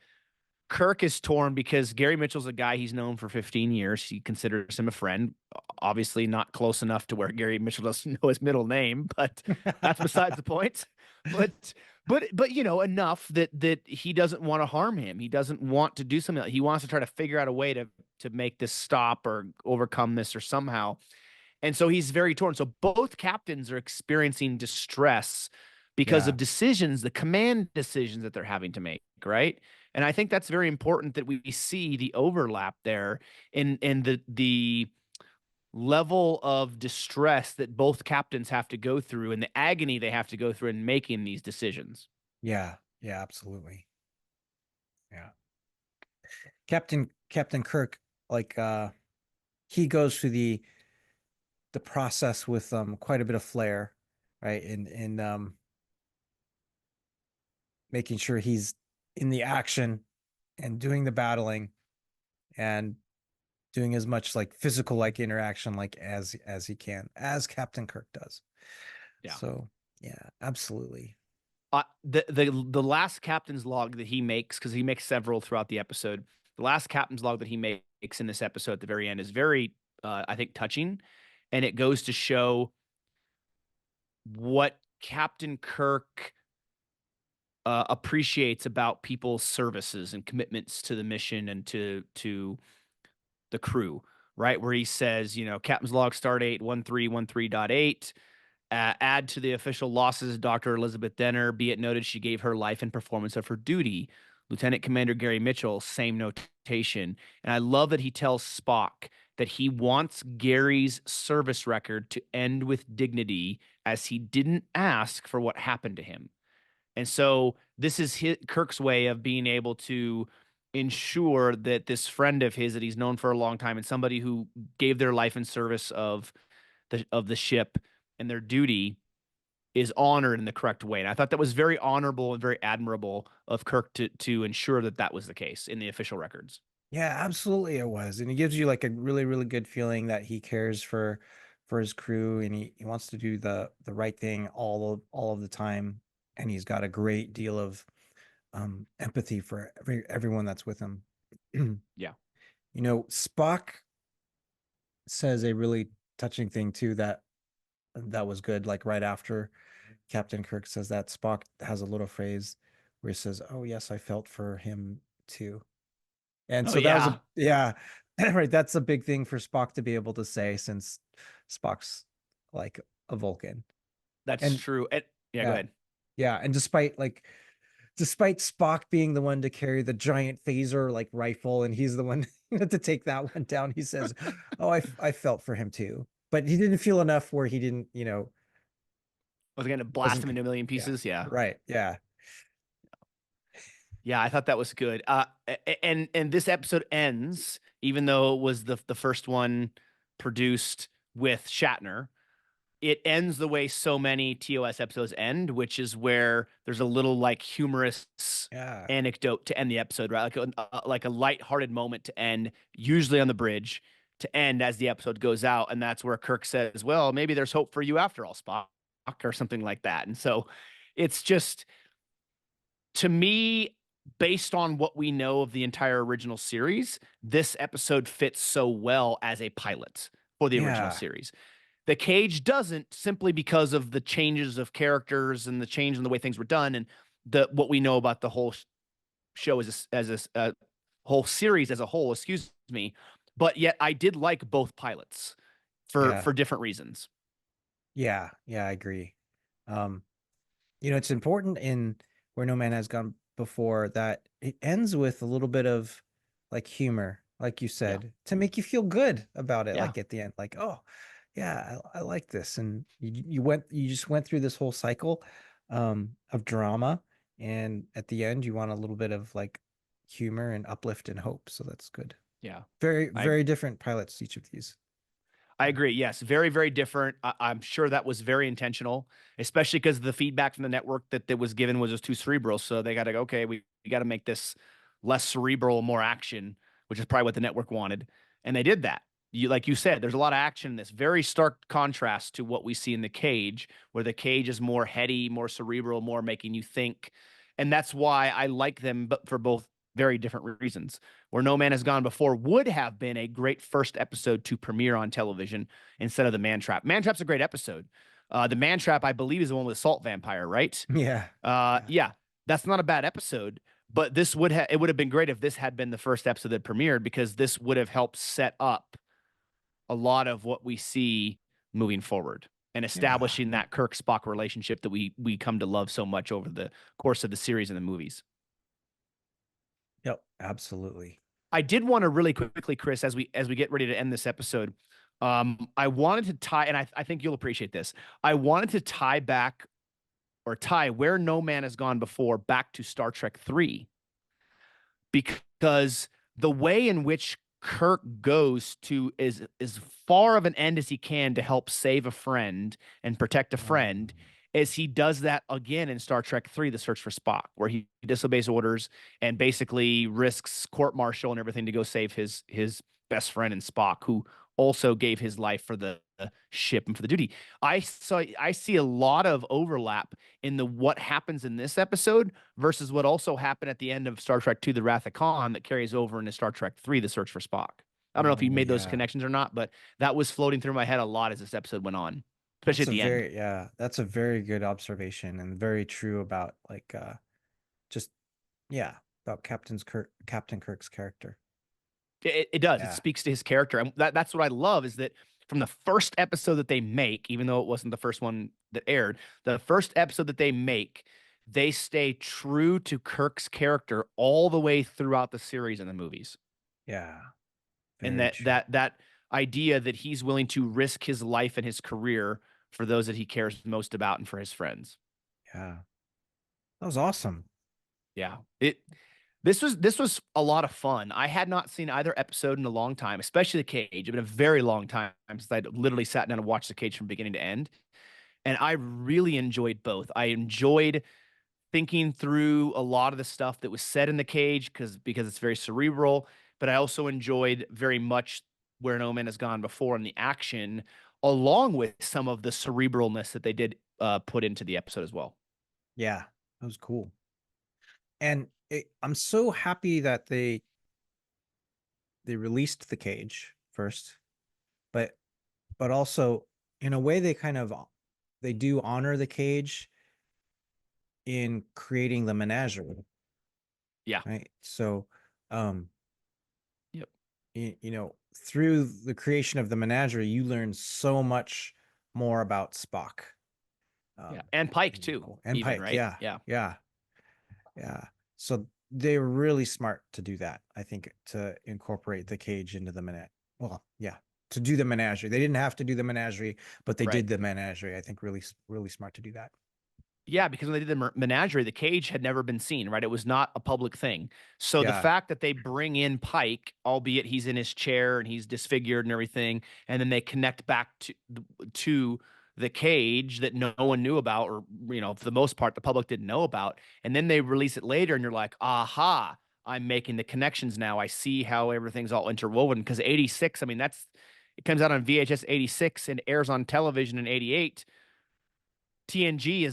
Kirk is torn because Gary Mitchell's a guy he's known for 15 years. He considers him a friend. Obviously, not close enough to where Gary Mitchell doesn't know his middle name, but that's besides the point. But but enough that he doesn't want to harm him. He doesn't want to do something. He wants to try to figure out a way to make this stop or overcome this or somehow. And so he's very torn. So both captains are experiencing distress because Yeah. of decisions, the command decisions that they're having to make, right? And I think that's very important that we see the overlap there in the level of distress that both captains have to go through and the agony they have to go through in making these decisions. Yeah. Yeah, absolutely. Yeah. Captain Kirk, like he goes through the process with quite a bit of flair, right? And making sure he's in the action and doing the battling and doing as much like physical like interaction like as he can, as Captain Kirk does. Yeah. So yeah, absolutely. The last captain's log that he makes, because he makes several throughout the episode, the last captain's log that he makes in this episode at the very end is very, I think, touching, and it goes to show what Captain Kirk appreciates about people's services and commitments to the mission and to the crew. Right, where he says, Captain's log start date 1313.8. Add to the official losses, Dr. Elizabeth Denner, be it noted she gave her life in performance of her duty. Lieutenant Commander Gary Mitchell, same notation. And I love that he tells Spock that he wants Gary's service record to end with dignity as he didn't ask for what happened to him. And so this is Kirk's way of being able to ensure that this friend of his that he's known for a long time and somebody who gave their life in service of the ship and their duty is honored in the correct way. And I thought that was very honorable and very admirable of Kirk to ensure that that was the case in the official records. Yeah, absolutely it was. And it gives you like a really, really good feeling that he cares for his crew, and he wants to do the right thing all of the time. And he's got a great deal of empathy for everyone that's with him. Yeah. Spock says a really touching thing too, that was good. Like right after Captain Kirk says that, Spock has a little phrase where he says, "Oh yes, I felt for him too." And Oh so that was yeah, a yeah, right. That's a big thing for Spock to be able to say, since Spock's like a Vulcan. that's And true. And yeah, go yeah, ahead. yeah. And despite Spock being the one to carry the giant phaser like rifle, and he's the one to take that one down, he says, "Oh, I felt for him too." But he didn't feel enough where he didn't, Was it going to blast wasn't him into a million yeah. pieces? Yeah. Right. Yeah. Yeah, I thought that was good. And this episode ends, even though it was the first one produced with Shatner. It ends the way so many TOS episodes end, which is where there's a little like humorous Yeah. anecdote to end the episode, right? Like a lighthearted moment to end, usually on the bridge, to end as the episode goes out, and that's where Kirk says, "Well, maybe there's hope for you after all, Spock," or something like that. And so, it's just to me, based on what we know of the entire original series, this episode fits so well as a pilot for the original Yeah. series. The Cage doesn't, simply because of the changes of characters and the change in the way things were done and the what we know about the whole show as a whole series as a whole. Excuse me, but yet I did like both pilots Yeah. for different reasons. Yeah. Yeah. I agree. Um, it's important in Where No Man Has Gone Before that it ends with a little bit of like humor, like you Yeah, said, to make you feel good about it. yeah, Like at the end, like, oh, yeah, I like this. And you just went through this whole cycle of drama. And at the end, you want a little bit of like humor and uplift and hope. So that's good. yeah. Very, I very different pilots, each of these. I agree. Yes, very, very different. I'm sure that was very intentional, especially because the feedback from the network that was given was just too cerebral. So they got to go, okay, we got to make this less cerebral, more action, which is probably what the network wanted, and they did that. Like you said, there's a lot of action in this. Very stark contrast to what we see in the Cage, where the Cage is more heady, more cerebral, more making you think, and that's why I like them, but for both very different reasons. Where No Man Has Gone Before would have been a great first episode to premiere on television instead of The Man Trap. Man Trap's a great episode. The Man Trap, I believe, is the one with Salt Vampire, right? Yeah. Yeah. Yeah, that's not a bad episode. But this would have it would have been great if this had been the first episode that premiered, because this would have helped set up a lot of what we see moving forward and Yeah. establishing that Kirk Spock relationship that we come to love so much over the course of the series and the movies. Yep. Absolutely. I did want to really quickly, Chris, as we get ready to end this episode, I wanted to tie, and I think you'll appreciate this. I wanted to tie back or tie Where No Man Has Gone Before back to Star Trek 3, because the way in which Kirk goes to is as far of an end as he can to help save a friend and protect a friend, Um, as he does that again in Star Trek 3, The Search for Spock, where he disobeys orders and basically risks court martial and everything to go save his best friend and Spock, who also gave his life for the ship and for the duty. I see a lot of overlap in the what happens in this episode versus what also happened at the end of Star Trek 2, The Wrath of Khan, that carries over into Star Trek 3, The Search for Spock. I don't know if you oh made those yeah. connections or not, but that was floating through my head a lot as this episode went on, especially at the end. That's a very good observation and very true about like just yeah, about Captain Kirk's character. It does. It Yeah. speaks to his character, and that's what I love is that from the first episode that they make, even though it wasn't the first one that aired, the first episode that they make, they stay true to Kirk's character all the way throughout the series and the movies. Yeah, And very true. that idea that he's willing to risk his life and his career for those that he cares most about and for his friends. Yeah, that was awesome. Yeah. This was a lot of fun. I had not seen either episode in a long time, especially the cage. It's been a very long time since I'd literally sat down and watched the cage from beginning to end. And I really enjoyed both. I enjoyed thinking through a lot of the stuff that was said in the cage because it's very cerebral, but I also enjoyed very much where No Man Has Gone before in the action, along with some of the cerebralness that they did put into the episode as well. Yeah, that was cool. And I'm so happy that they released the cage first, but also in a way they do honor the cage in creating the menagerie, Yeah. right? So, um, Yep. through the creation of the menagerie, you learn so much more about Spock. Yeah. Um, And Pike too, and even, Pike, right? yeah, Yeah. yeah, yeah. So they were really smart to do that. I think to incorporate the cage into the menagerie. Well, yeah, to do the menagerie. They didn't have to do the menagerie, but they Right. did the menagerie. I think really smart to do that. Yeah, because when they did the menagerie, the cage had never been seen, right? It was not a public thing. So the Yeah, fact that they bring in Pike, albeit he's in his chair and he's disfigured and everything, and then they connect back to the cage that no one knew about, or for the most part, the public didn't know about, and then they release it later, and you're like, aha, I'm making the connections now. I see how everything's all interwoven. Because 86, I mean, it comes out on VHS 86 and airs on television in 88. TNG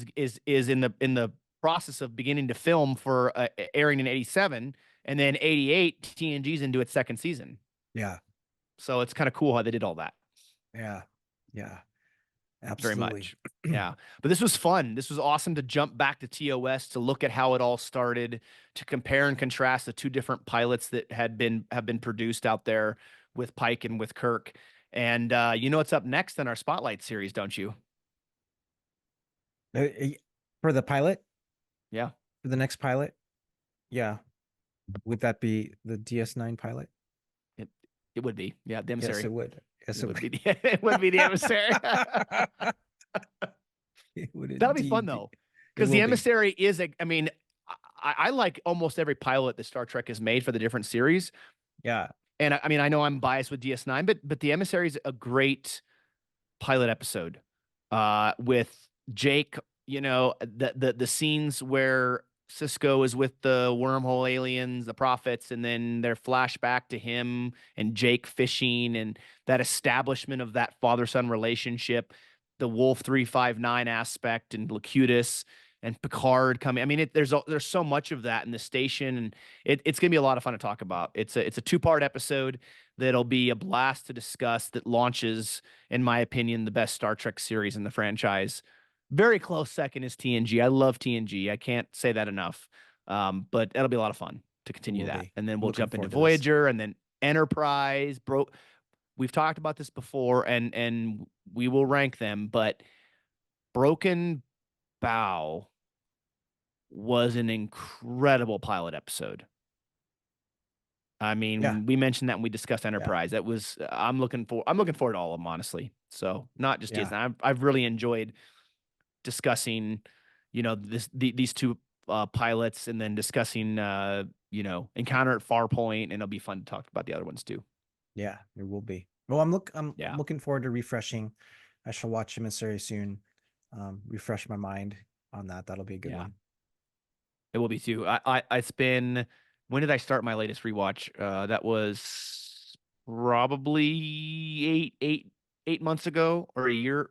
is in the process of beginning to film for airing in 87, and then 88 TNG's into its second season. yeah, So it's kind of cool how they did all that. yeah, yeah. Very Absolutely. much. Yeah. But this was fun. This was awesome to jump back to TOS to look at how it all started, to compare and contrast the two different pilots that have been produced out there with Pike and with Kirk. And you know what's up next in our Spotlight series, don't you? Uh, For the pilot, Yeah. for the next pilot, yeah. Would that be the DS9 pilot? It it would be. Yeah, the Yes, emissary. it would. Yes, It it would would. be it would be the emissary. It would That'll be fun indeed be. though, It because the will be. emissary is a. I mean, I like almost every pilot that Star Trek has made for the different series, Yeah. and I mean I know I'm biased with DS9, but the emissary is a great pilot episode with Jake, the scenes where Cisco is with the wormhole aliens, the prophets, and then their flashback to him and Jake fishing and that establishment of that father-son relationship, the Wolf 359 aspect and Locutus and Picard coming. I mean, there's so much of that in the station, and it's gonna be a lot of fun to talk about. It's a two-part episode that'll be a blast to discuss that launches, in my opinion, the best Star Trek series in the franchise. Very close second is TNG. I love TNG. I can't say that enough. But it'll be a lot of fun to It continue will that. be. And then I'm we'll looking jump into forward to this. Voyager and then Enterprise. Bro, we've talked about this before and we will rank them, but Broken Bow was an incredible pilot episode. I Yeah. mean, we mentioned that when we discussed Yeah. Enterprise. That was I'm looking forward to all of them, honestly. So not just Yeah. Disney. I've really enjoyed discussing, these two pilots, and then discussing Encounter at Farpoint, and it'll be fun to talk about the other ones too. Yeah. It will be. Well, I'm Yeah, looking forward to refreshing. I shall watch Emissary soon. Refresh my mind on that. That'll be a good yeah, one. it will be too. It's been when did I start my latest rewatch? That was probably 8 months ago or a year.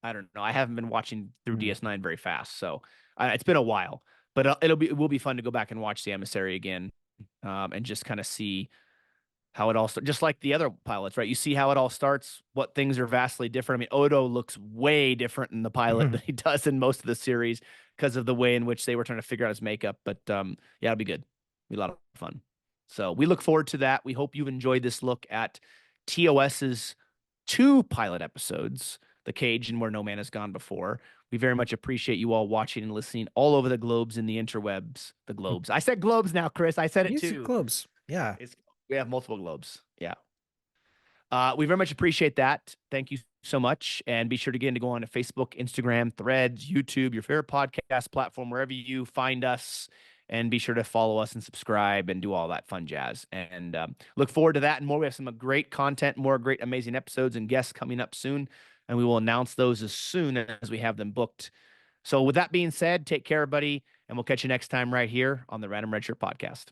I don't know. I haven't been watching through Hmm. DS9 very fast, so it's been a while. But it will be fun to go back and watch the Emissary again, and just kind of see how it all starts. Just like the other pilots, right? You see how it all starts. What things are vastly different. I mean, Odo looks way different in the pilot than he does in most of the series because of the way in which they were trying to figure out his makeup. But yeah, it'll be good. It'll be a lot of fun. So we look forward to that. We hope you've enjoyed this look at TOS's two pilot episodes. the cage and where no man has gone before. We very much appreciate you all watching and listening all over the globes in the interwebs. The globes. I said globes now, Chris. I said it Music too. clubs. Yeah. It's, we have multiple globes. Yeah. We very much appreciate that. Thank you so much. And be sure to to go on to Facebook, Instagram, Threads, YouTube, your favorite podcast platform, wherever you find us. And be sure to follow us and subscribe and do all that fun jazz. And look forward to that and more. We have some great content, more great, amazing episodes and guests coming up soon. And we will announce those as soon as we have them booked. So, with that being said, take care, everybody. And we'll catch you next time right here on the Random Redshirt podcast.